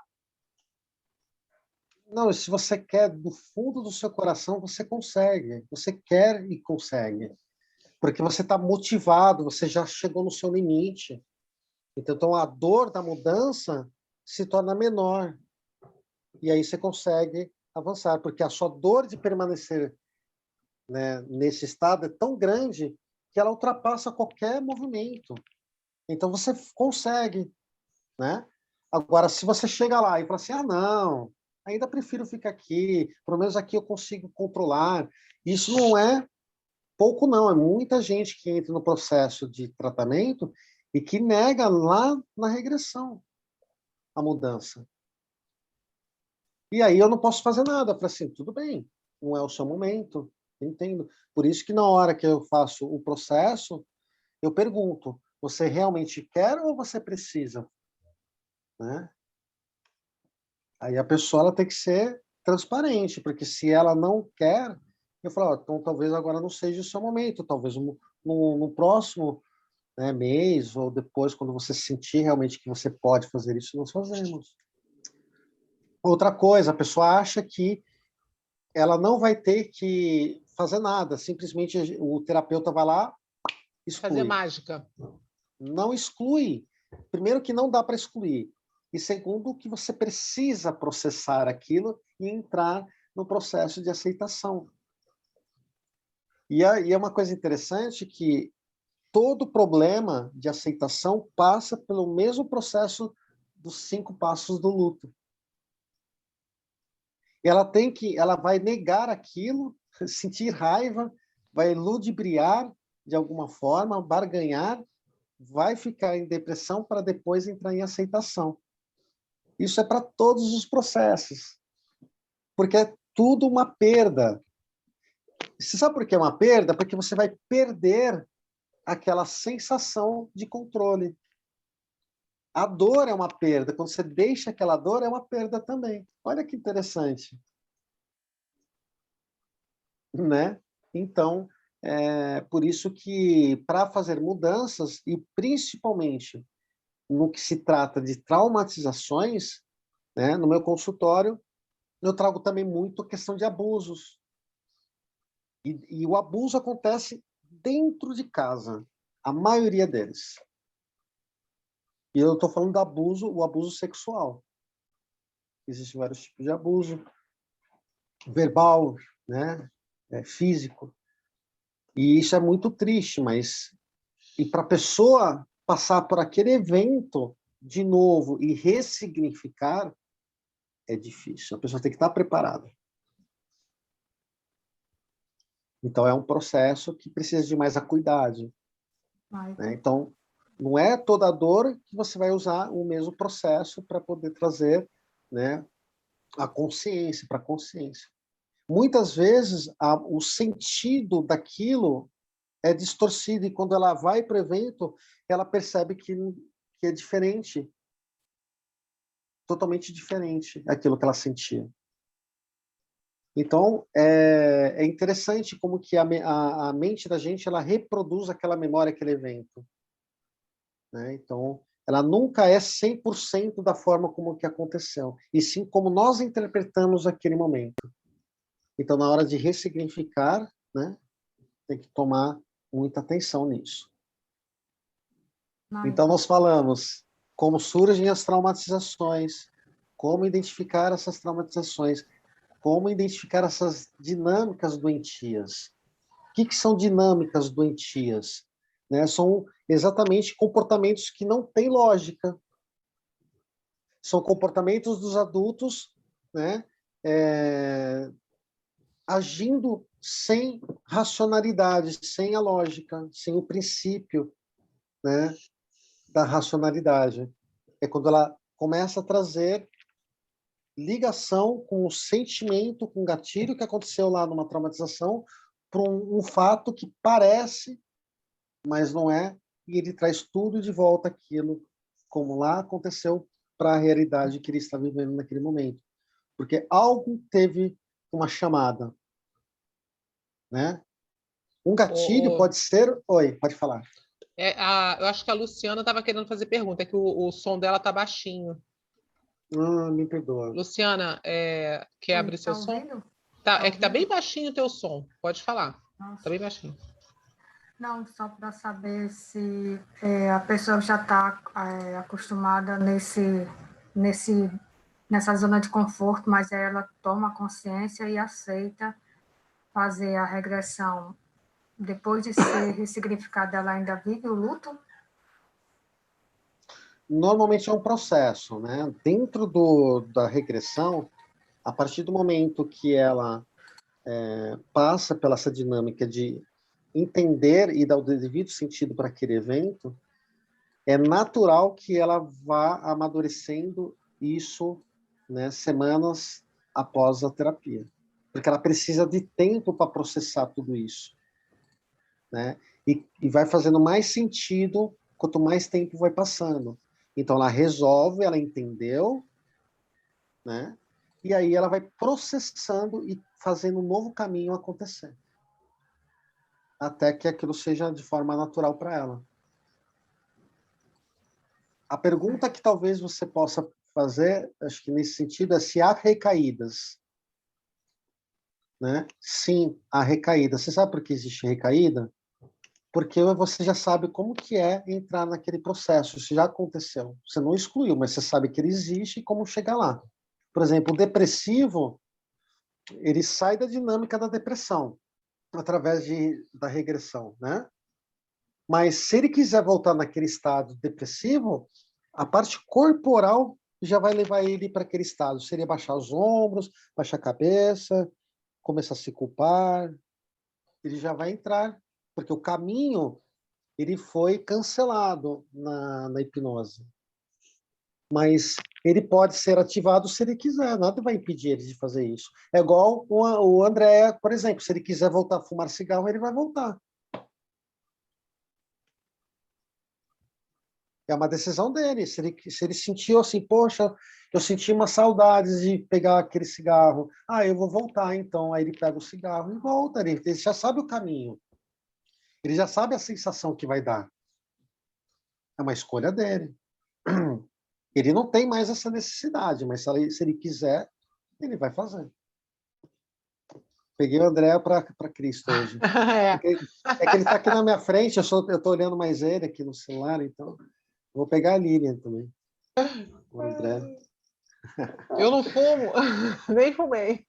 Não, se você quer do fundo do seu coração, você consegue. Você quer e consegue. Porque você está motivado, você já chegou no seu limite. Então, a dor da mudança se torna menor. E aí você consegue avançar, porque a sua dor de permanecer, né, nesse estado é tão grande que ela ultrapassa qualquer movimento. Então, você consegue, né? Agora, se você chega lá e fala assim, não, ainda prefiro ficar aqui, pelo menos aqui eu consigo controlar. Isso não é pouco, não. É muita gente que entra no processo de tratamento e que nega lá na regressão a mudança. E aí eu não posso fazer nada. Eu falei assim, tudo bem, não é o seu momento, entendo. Por isso que na hora que eu faço o processo, eu pergunto, você realmente quer ou você precisa? Né? Aí a pessoa ela tem que ser transparente, porque se ela não quer, eu falo, ó, então talvez agora não seja o seu momento, talvez no próximo, né, mês, ou depois, quando você sentir realmente que você pode fazer isso, nós fazemos. Outra coisa, a pessoa acha que ela não vai ter que fazer nada, simplesmente o terapeuta vai lá, Fazer exclui. mágica. Não exclui. Primeiro que não dá para excluir. E segundo que você precisa processar aquilo e entrar no processo de aceitação. E é uma coisa interessante que todo problema de aceitação passa pelo mesmo processo dos 5 passos do luto. Ela vai negar aquilo, sentir raiva, vai ludibriar de alguma forma, barganhar, vai ficar em depressão para depois entrar em aceitação. Isso é para todos os processos, porque é tudo uma perda. Você sabe por que é uma perda? Porque você vai perder aquela sensação de controle. A dor é uma perda. Quando você deixa aquela dor, é uma perda também. Olha que interessante. Né? Então, é por isso que, para fazer mudanças, e principalmente no que se trata de traumatizações, né, no meu consultório, eu trago também muito a questão de abusos. E o abuso acontece dentro de casa, a maioria deles. E eu estou falando do abuso, o abuso sexual. Existem vários tipos de abuso, verbal, né, físico. E isso é muito triste, mas e para a pessoa passar por aquele evento de novo e ressignificar, é difícil. A pessoa tem que estar preparada. Então, é um processo que precisa de mais acuidade. Né? Então, não é toda dor que você vai usar o mesmo processo para poder trazer, né, a consciência, para a consciência. Muitas vezes, o sentido daquilo é distorcido, e quando ela vai para o evento, ela percebe que é diferente, totalmente diferente aquilo que ela sentia. Então, é interessante como que a mente da gente ela reproduz aquela memória, aquele evento. Né? Então, ela nunca é 100% da forma como que aconteceu, e sim como nós interpretamos aquele momento. Então, na hora de ressignificar, né, tem que tomar muita atenção nisso. Então, nós falamos como surgem as traumatizações, como identificar essas traumatizações, como identificar essas dinâmicas doentias. O que são dinâmicas doentias? Né? São exatamente comportamentos que não têm lógica. São comportamentos dos adultos, né, agindo sem racionalidade, sem a lógica, sem o princípio, né, da racionalidade. É quando ela começa a trazer ligação com o sentimento, com o gatilho que aconteceu lá numa traumatização, para um fato que parece, mas não é, e ele traz tudo de volta aquilo, como lá aconteceu, para a realidade que ele está vivendo naquele momento. Porque algo teve uma chamada. Né? Um gatilho pode ser... Oi, pode falar. Eu acho que a Luciana estava querendo fazer pergunta, é que o som dela está baixinho. Me perdoa. Luciana, quer abrir seu som? Tá, é que tá bem baixinho o teu som. Pode falar. Nossa. Tá bem baixinho. Não, só para saber se a pessoa já está acostumada nessa zona de conforto, mas ela toma consciência e aceita fazer a regressão. Depois de ser ressignificada, ela ainda vive o luto? Normalmente é um processo, né? Dentro da regressão, a partir do momento que ela passa pela essa dinâmica de entender e dar o devido sentido para aquele evento, é natural que ela vá amadurecendo isso, né, semanas após a terapia. Porque ela precisa de tempo para processar tudo isso. Né? E vai fazendo mais sentido quanto mais tempo vai passando. Então, ela resolve, ela entendeu, né? E aí ela vai processando e fazendo um novo caminho acontecer. Até que aquilo seja de forma natural para ela. A pergunta que talvez você possa fazer, acho que nesse sentido, é se há recaídas. Né? Sim, há recaída. Você sabe por que existe recaída? Porque você já sabe como que é entrar naquele processo. Isso já aconteceu. Você não excluiu, mas você sabe que ele existe e como chegar lá. Por exemplo, o depressivo, ele sai da dinâmica da depressão através da regressão, né? Mas se ele quiser voltar naquele estado depressivo, a parte corporal já vai levar ele para aquele estado. Seria baixar os ombros, baixar a cabeça, começar a se culpar. Ele já vai entrar, porque o caminho ele foi cancelado na hipnose. Mas ele pode ser ativado se ele quiser, nada vai impedir ele de fazer isso. É igual o André, por exemplo, se ele quiser voltar a fumar cigarro, ele vai voltar. É uma decisão dele. Se ele sentiu assim, poxa, eu senti uma saudade de pegar aquele cigarro. Ah, eu vou voltar, então. Aí ele pega o cigarro e volta. Ele já sabe o caminho. Ele já sabe a sensação que vai dar. É uma escolha dele. Ele não tem mais essa necessidade, mas se ele quiser, ele vai fazer. Peguei o André para Cristo hoje. É. É que ele está aqui na minha frente, eu estou olhando mais ele aqui no celular, então vou pegar a Lilian também. O André. Eu não fumo, nem fumei.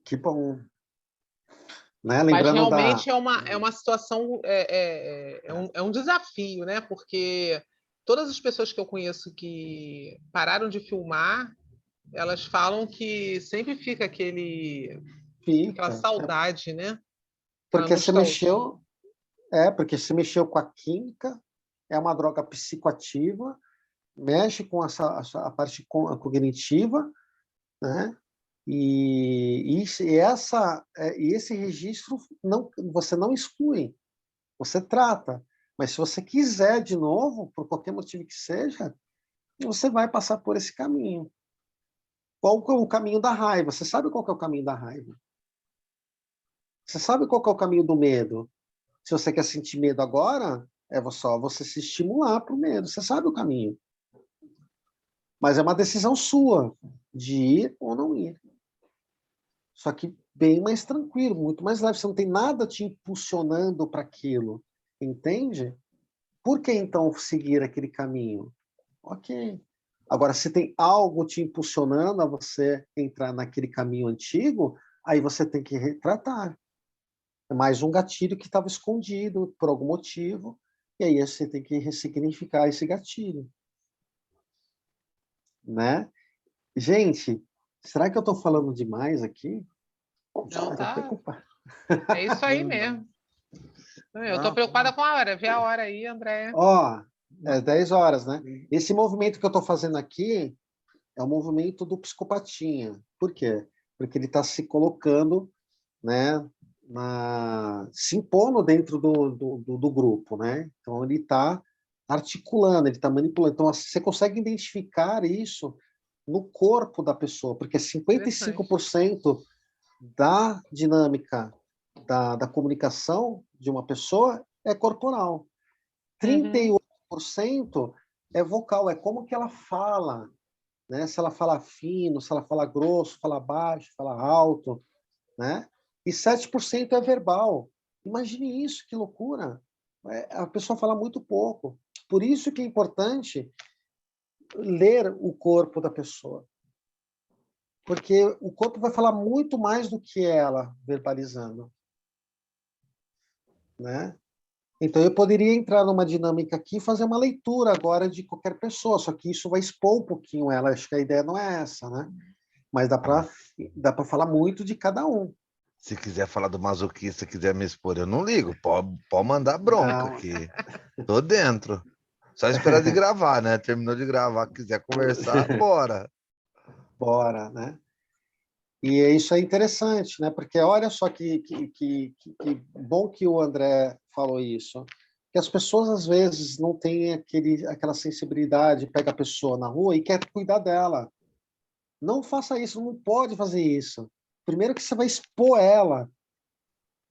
Que bom. Né? Mas Lembrando realmente é uma situação, é um desafio, né? Porque todas as pessoas que eu conheço que pararam de filmar, elas falam que sempre fica aquela Fica. saudade, né? Aquela Porque se nostalgia. mexeu, porque se mexeu com a química, é uma droga psicoativa, mexe com a parte cognitiva, né? E esse registro você não exclui, você trata. Mas se você quiser de novo, por qualquer motivo que seja, você vai passar por esse caminho. Qual é o caminho da raiva? Você sabe qual é o caminho da raiva? Você sabe qual é o caminho do medo? Se você quer sentir medo agora, é só você se estimular para o medo. Você sabe o caminho. Mas é uma decisão sua de ir ou não ir. Só que bem mais tranquilo, muito mais leve. Você não tem nada te impulsionando para aquilo. Entende? Por que então seguir aquele caminho? Ok. Agora, se tem algo te impulsionando a você entrar naquele caminho antigo, aí você tem que retratar. É mais um gatilho que estava escondido por algum motivo, e aí você tem que ressignificar esse gatilho. Né? Gente, será que eu estou falando demais aqui? Não, tá. Preocupado. É isso aí mesmo. Eu estou preocupada com a hora. Vê a hora aí, André. Ó, 10 horas, né? Esse movimento que eu estou fazendo aqui é o movimento do psicopatinha. Por quê? Porque ele está se colocando, né, se impondo dentro do grupo, né? Então ele está articulando, ele está manipulando. Então você consegue identificar isso no corpo da pessoa, porque 55% da dinâmica da comunicação de uma pessoa é corporal. 38% é vocal, é como que ela fala, né? Se ela fala fino, se ela fala grosso, fala baixo, fala alto, né? E 7% é verbal. Imagine isso, que loucura. A pessoa fala muito pouco. Por isso que é importante ler o corpo da pessoa. Porque o corpo vai falar muito mais do que ela verbalizando. Né? Então, eu poderia entrar numa dinâmica aqui e fazer uma leitura agora de qualquer pessoa, só que isso vai expor um pouquinho ela. Acho que a ideia não é essa, né? Mas dá para falar muito de cada um. Se quiser falar do masoquista, quiser me expor, eu não ligo. Pode mandar bronca aqui. Tô dentro. Só esperar de gravar, né? Terminou de gravar, quiser conversar, bora. Bora, né? E isso é interessante, né? Porque olha só que bom que o André falou isso. Que as pessoas, às vezes, não têm aquela sensibilidade, pega a pessoa na rua e quer cuidar dela. Não faça isso, não pode fazer isso. Primeiro que você vai expor ela,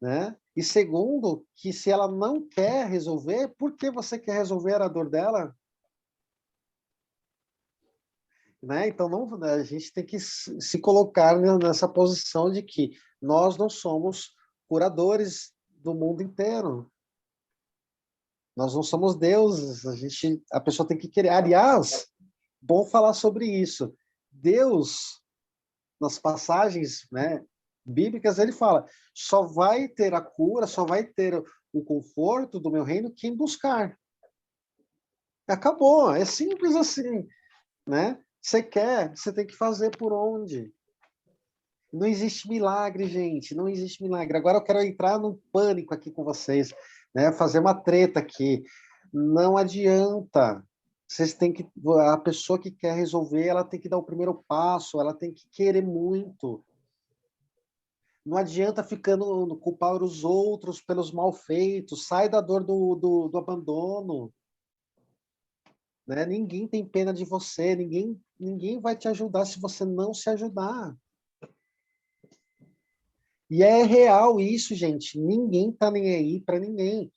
né? E segundo, que se ela não quer resolver, por que você quer resolver a dor dela? Né? Então, não, a gente tem que se colocar nessa posição de que nós não somos curadores do mundo inteiro. Nós não somos deuses. A pessoa tem que querer. Aliás, bom falar sobre isso. Deus, nas passagens, né, bíblicas, ele fala: só vai ter a cura, só vai ter o conforto do meu reino quem buscar. Acabou. É simples assim, né? Você quer, você tem que fazer por onde. Não existe milagre, gente, não existe milagre. Agora eu quero entrar num pânico aqui com vocês, né? Fazer uma treta aqui. Não adianta. Vocês têm que, a pessoa que quer resolver, ela tem que dar o primeiro passo, ela tem que querer muito. Não adianta ficando culpar os outros pelos malfeitos. Sai da dor do abandono. Né? Ninguém tem pena de você, ninguém vai te ajudar se você não se ajudar. E é real isso, gente. Ninguém tá nem aí para ninguém.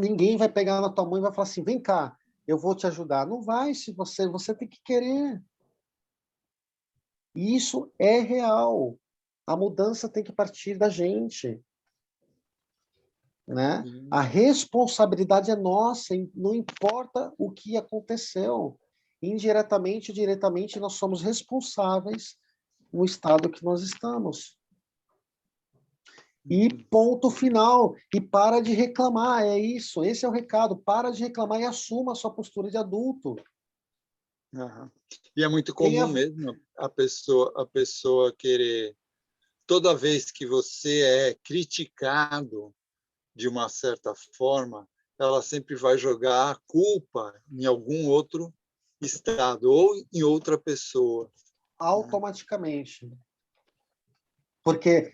Ninguém vai pegar na tua mão e vai falar assim: vem cá, eu vou te ajudar. Não vai, se você tem que querer. E isso é real. A mudança tem que partir da gente. Né? A responsabilidade é nossa, não importa o que aconteceu. Indiretamente ou diretamente, nós somos responsáveis no estado que nós estamos. E ponto final. E para de reclamar, é isso. Esse é o recado. Para de reclamar e assuma a sua postura de adulto. Uhum. E é muito comum mesmo a pessoa querer, toda vez que você é criticado de uma certa forma, ela sempre vai jogar a culpa em algum outro estado ou em outra pessoa. Automaticamente. Porque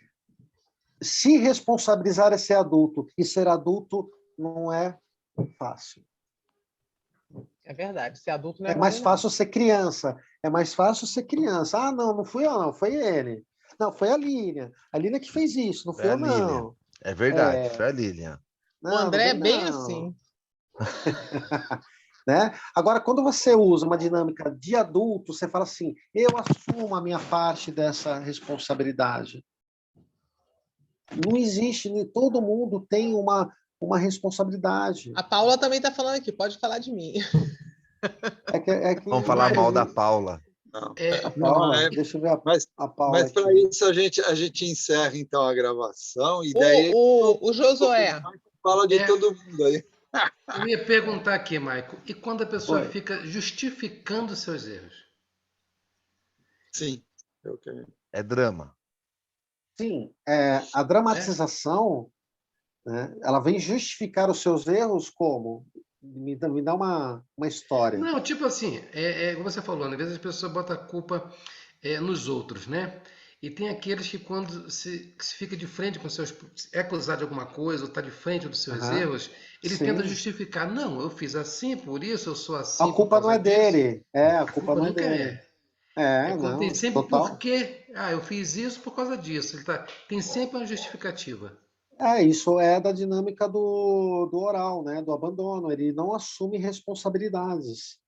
se responsabilizar é ser adulto, e ser adulto não é fácil. É verdade, ser adulto não é É mais mole, fácil ser criança. É mais fácil ser criança. Ah, não fui eu, não, foi ele. Não, foi a Línia. A Línia que fez isso, não Foi fui a eu, Lilian. não. É verdade, foi a Lilian. não. O Não, não André é vem, bem não. assim. Né? Agora, quando você usa uma dinâmica de adulto, você fala assim: eu assumo a minha parte dessa responsabilidade. Não existe, todo mundo tem uma responsabilidade. A Paula também está falando aqui, pode falar de mim. Vamos falar mal da Paula. Não. A Paula, deixa eu ver a Paula mas para aqui. isso a gente encerra então a gravação e daí O Josué. fala de todo mundo aí. Eu ia perguntar aqui, Maico, e quando a pessoa Oi. fica justificando seus erros? Sim. É drama. Sim, a dramatização, né, ela vem justificar os seus erros como? Me dá uma história. Não, tipo assim, como você falou, às vezes a pessoa bota a culpa nos outros, né? E tem aqueles que quando se fica de frente com seus... é acusado de alguma coisa ou está de frente dos seus erros, ele tenta Sim. justificar. Não, eu fiz assim, por isso, eu sou A assim por culpa não causa é disso. dele. A A culpa culpa não é nunca dele. é. É quando tem Não, sempre total. porquê. Ah, eu fiz isso por causa disso. Tem sempre uma justificativa. Isso é da dinâmica do oral, né? Do abandono. Ele não assume responsabilidades.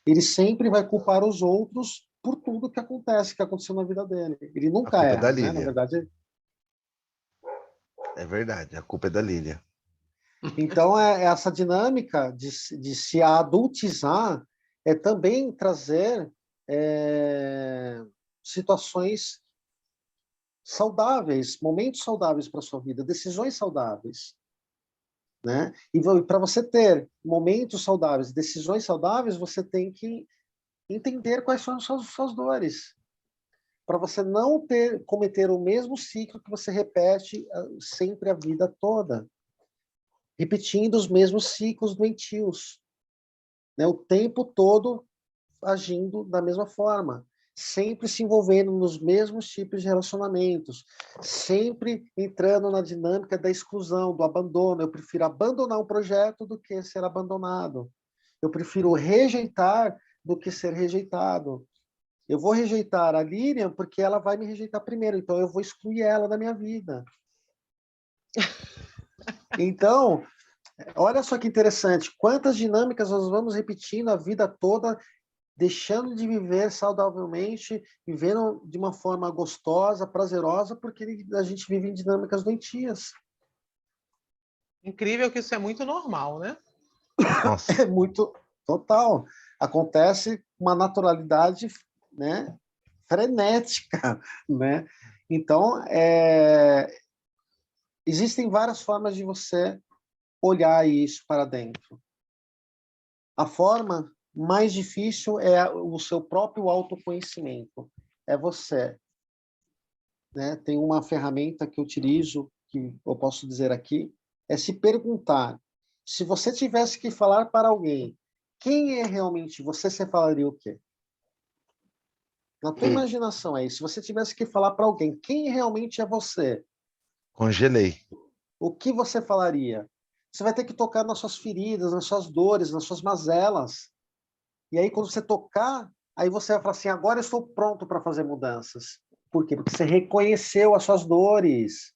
Ele sempre vai culpar os outros por tudo que acontece, que aconteceu na vida dele. Ele A nunca culpa é da erra, né? Na Lilian. verdade. É verdade, a culpa é da Lilian. Então, essa dinâmica de se adultizar é também trazer situações saudáveis, momentos saudáveis para a sua vida, decisões saudáveis. Né? E para você ter momentos saudáveis, decisões saudáveis, você tem que entender quais são as suas dores. Para você não cometer o mesmo ciclo que você repete sempre a vida toda. Repetindo os mesmos ciclos doentios. Né? O tempo todo agindo da mesma forma. Sempre se envolvendo nos mesmos tipos de relacionamentos. Sempre entrando na dinâmica da exclusão, do abandono. Eu prefiro abandonar um projeto do que ser abandonado. Eu prefiro rejeitar do que ser rejeitado. Eu vou rejeitar a Lilian porque ela vai me rejeitar primeiro, então eu vou excluir ela da minha vida. Então, olha só que interessante, quantas dinâmicas nós vamos repetindo a vida toda, deixando de viver saudavelmente, vivendo de uma forma gostosa, prazerosa, porque a gente vive em dinâmicas doentias. Incrível que isso é muito normal, né? Nossa, É muito total. Acontece uma naturalidade, né, frenética, né? Então, existem várias formas de você olhar isso para dentro. A forma mais difícil é o seu próprio autoconhecimento. É você, né? Tem uma ferramenta que eu utilizo, que eu posso dizer aqui, é se perguntar, se você tivesse que falar para alguém, quem é realmente você, você falaria o quê? Na tua imaginação aí, se você tivesse que falar para alguém, quem realmente é você, congelei. o que você falaria? Você vai ter que tocar nas suas feridas, nas suas dores, nas suas mazelas. E aí, quando você tocar, aí você vai falar assim, agora eu estou pronto para fazer mudanças. Por quê? Porque você reconheceu as suas dores,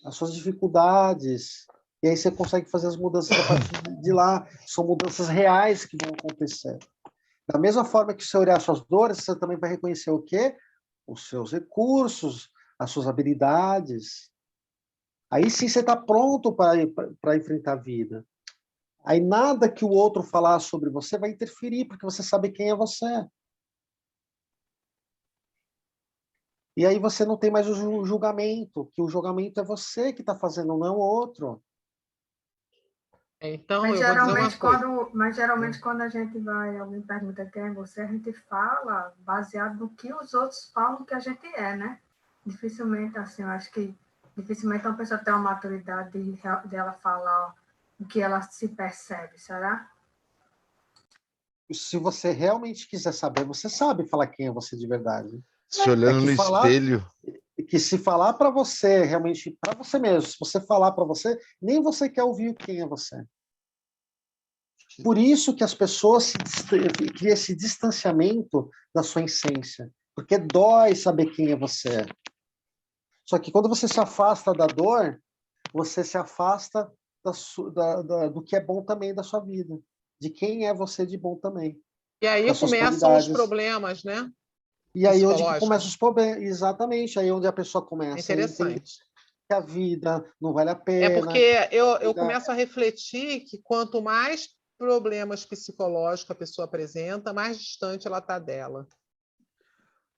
as suas dificuldades. E aí você consegue fazer as mudanças a partir de lá. São mudanças reais que vão acontecer. Da mesma forma que você olhar as suas dores, você também vai reconhecer o quê? Os seus recursos, as suas habilidades. Aí sim você está pronto para enfrentar a vida. Aí nada que o outro falar sobre você vai interferir, porque você sabe quem é você. E aí você não tem mais o julgamento, que o julgamento é você que está fazendo, não o outro. Então, Mas eu vou dizer uma geralmente, coisa. quando a gente vai, alguém pergunta quem é você, a gente fala baseado no que os outros falam que a gente é, né? Dificilmente, assim, eu acho que dificilmente uma pessoa tem uma maturidade de ela falar o que ela se percebe, será? Se você realmente quiser saber, você sabe falar quem é você de verdade. Se É olhando que no falar, espelho, que se falar para você, realmente para você mesmo, se você falar para você, nem você quer ouvir quem é você. Por isso que as pessoas criam esse distanciamento da sua essência, porque dói saber quem é você. Só que quando você se afasta da dor, você se afasta do que é bom também da sua vida, de quem é você de bom também, E aí das suas começam os qualidades. problemas, né? E aí onde que começam Psicológicos. os problemas, exatamente, aí onde a pessoa É começa a entender interessante. que a vida não vale a É pena. porque eu começo a refletir que quanto mais problemas psicológicos a pessoa apresenta, mais distante ela está dela.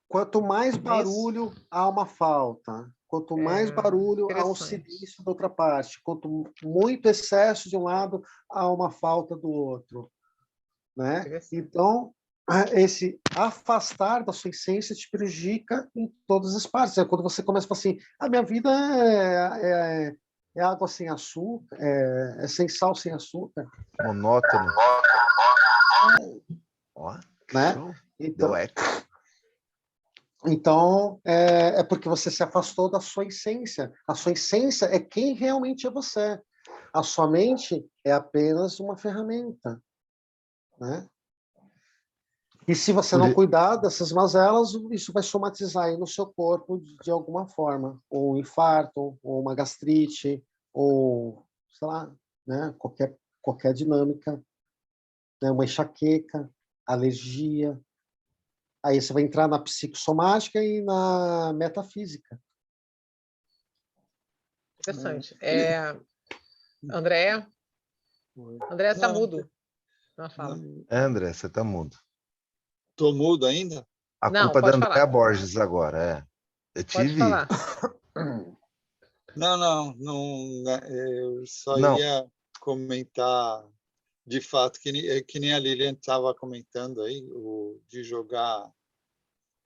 Quanto mais É isso? barulho, há uma falta. Quanto mais barulho, há um Interessante. silêncio da outra parte. Quanto muito excesso de um lado, há uma falta do outro, né? Interessante. Então, esse afastar da sua essência te prejudica em todas as partes. É quando você começa a falar assim, a minha vida é água sem açúcar, é sem sal sem açúcar, monótono. Ó, que né? show. Deu Então, eco. Então, é porque você se afastou da sua essência. A sua essência é quem realmente é você. A sua mente é apenas uma ferramenta, né? E se você Por não i- cuidar dessas mazelas, isso vai somatizar aí no seu corpo de alguma forma. Ou um infarto, ou uma gastrite, ou, sei lá, né? Qualquer dinâmica, né? Uma enxaqueca, alergia. Aí você vai entrar na psicossomática e na metafísica. Interessante. André está Não, mudo. Não fala. não, André, você tá mudo. tô mudo ainda? A Não, culpa é da pode Andréa falar. Borges agora, Eu te Pode vi. falar. Não, né, eu só Não, ia comentar de fato que nem a Lilian estava comentando aí, de jogar,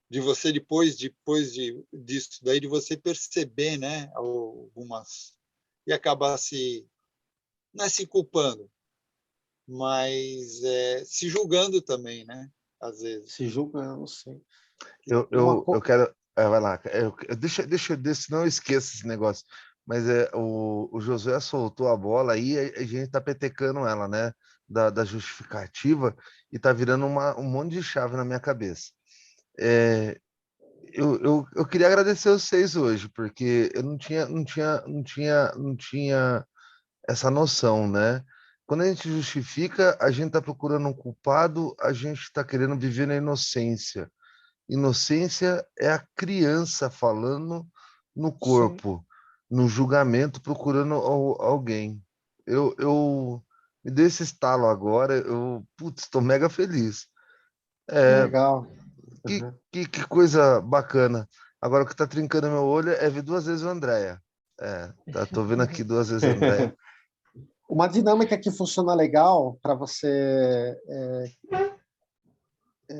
de você disso daí, de você perceber, né, algumas e acabar não é se culpando, mas se julgando também, né, às vezes. Se julgando, sim. eu quero. Vai lá. Deixa, senão eu esqueço esse negócio. Mas o Josué soltou a bola aí, a gente tá petecando ela, né? Da justificativa, e tá virando um monte de chave na minha cabeça. É, eu queria agradecer vocês hoje, porque eu não tinha essa noção, né? Quando a gente justifica, a gente está procurando um culpado, a gente está querendo viver na inocência. Inocência é a criança falando no Sim. corpo, no julgamento, procurando alguém. Eu me deu esse estalo agora, putz, estou mega feliz. Que É, legal. que, Uhum. que coisa bacana. Agora, o que está trincando meu olho é ver duas vezes o Andréia. Tô vendo aqui duas vezes a Andréia. Uma dinâmica que funciona legal para você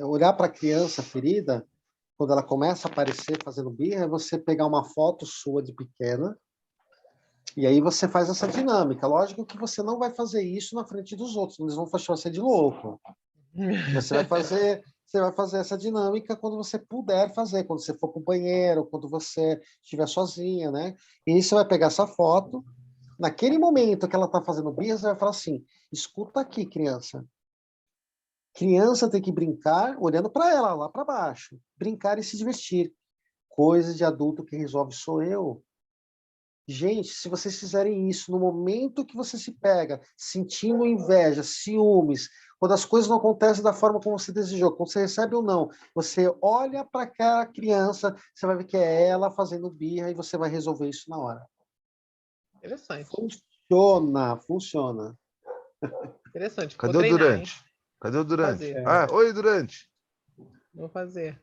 olhar para a criança ferida, quando ela começa a aparecer fazendo birra, é você pegar uma foto sua de pequena e aí você faz essa dinâmica. Lógico que você não vai fazer isso na frente dos outros, eles vão achar você de louco. Você vai fazer essa dinâmica quando você puder fazer, quando você for para o banheiro, quando você estiver sozinha, né? E aí você vai pegar essa foto. Naquele momento que ela está fazendo birra, você vai falar assim: escuta aqui, criança. Criança tem que brincar olhando para ela, lá para baixo. Brincar e se divertir. Coisa de adulto que resolve sou eu. Gente, se vocês fizerem isso no momento que você se pega, sentindo inveja, ciúmes, quando as coisas não acontecem da forma como você desejou, quando você recebe ou não, você olha para aquela criança, você vai ver que é ela fazendo birra e você vai resolver isso na hora. Interessante. Funciona, funciona. Interessante. Vou Cadê o treinar, hein? Durante? Cadê o Vou Durante? fazer. Ah, oi, Durante. Vou fazer.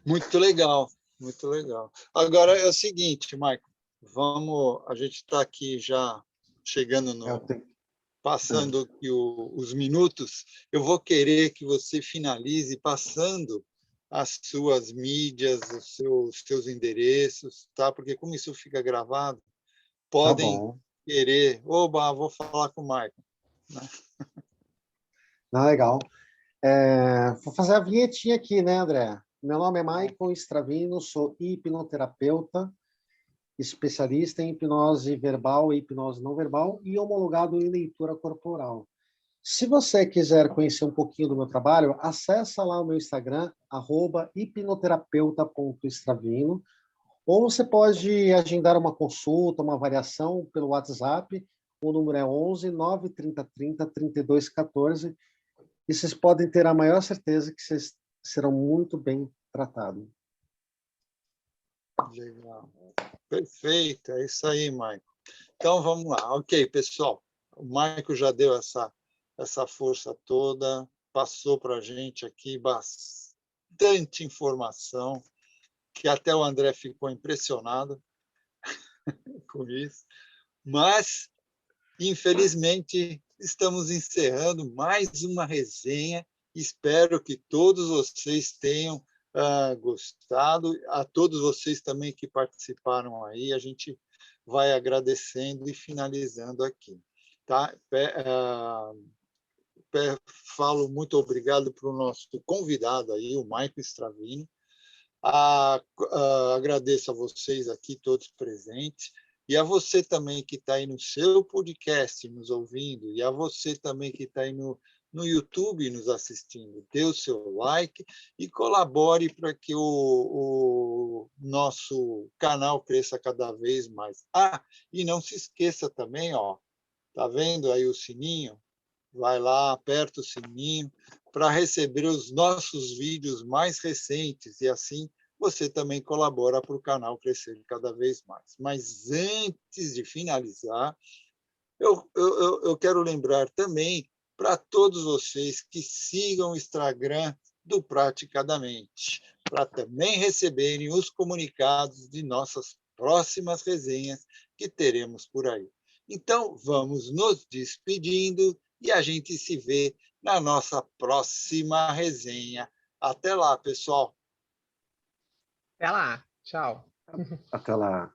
Muito legal, muito legal. Agora é o seguinte, Michael, a gente está aqui já chegando passando aqui os minutos. Eu vou querer que você finalize passando as suas mídias, os seus endereços, tá? Porque como isso fica gravado, Tá podem bom. querer, oba, vou falar com o Michael, né? Não, legal. Vou fazer a vinhetinha aqui, né, André? Meu nome é Maicon Stravino, sou hipnoterapeuta, especialista em hipnose verbal e hipnose não verbal e homologado em leitura corporal. Se você quiser conhecer um pouquinho do meu trabalho, acessa lá o meu Instagram, @hipnoterapeuta.stravino, ou você pode agendar uma consulta, uma avaliação pelo WhatsApp. O número é 11 930 30 32 14. E vocês podem ter a maior certeza que vocês serão muito bem tratados. Legal. Perfeito, é isso aí, Michael. Então, vamos lá. Ok, pessoal. O Michael já deu essa força toda, passou para a gente aqui bastante informação, que até o André ficou impressionado com isso. Mas, infelizmente, estamos encerrando mais uma resenha. Espero que todos vocês tenham gostado. A todos vocês também que participaram aí, a gente vai agradecendo e finalizando aqui. Tá? Falo muito obrigado para o nosso convidado aí, o Maicon Stravino. Agradeço a vocês aqui, todos presentes, e a você também que está aí no seu podcast nos ouvindo, e a você também que está aí no YouTube nos assistindo. Dê o seu like e colabore para que o nosso canal cresça cada vez mais. E não se esqueça também, ó, tá vendo aí o sininho? Vai lá, aperta o sininho para receber os nossos vídeos mais recentes e assim você também colabora para o canal crescer cada vez mais. Mas antes de finalizar, eu quero lembrar também para todos vocês que sigam o Instagram do Praticadamente, para também receberem os comunicados de nossas próximas resenhas que teremos por aí. Então, vamos nos despedindo e a gente se vê na nossa próxima resenha. Até lá, pessoal! Até lá. Tchau. Até lá.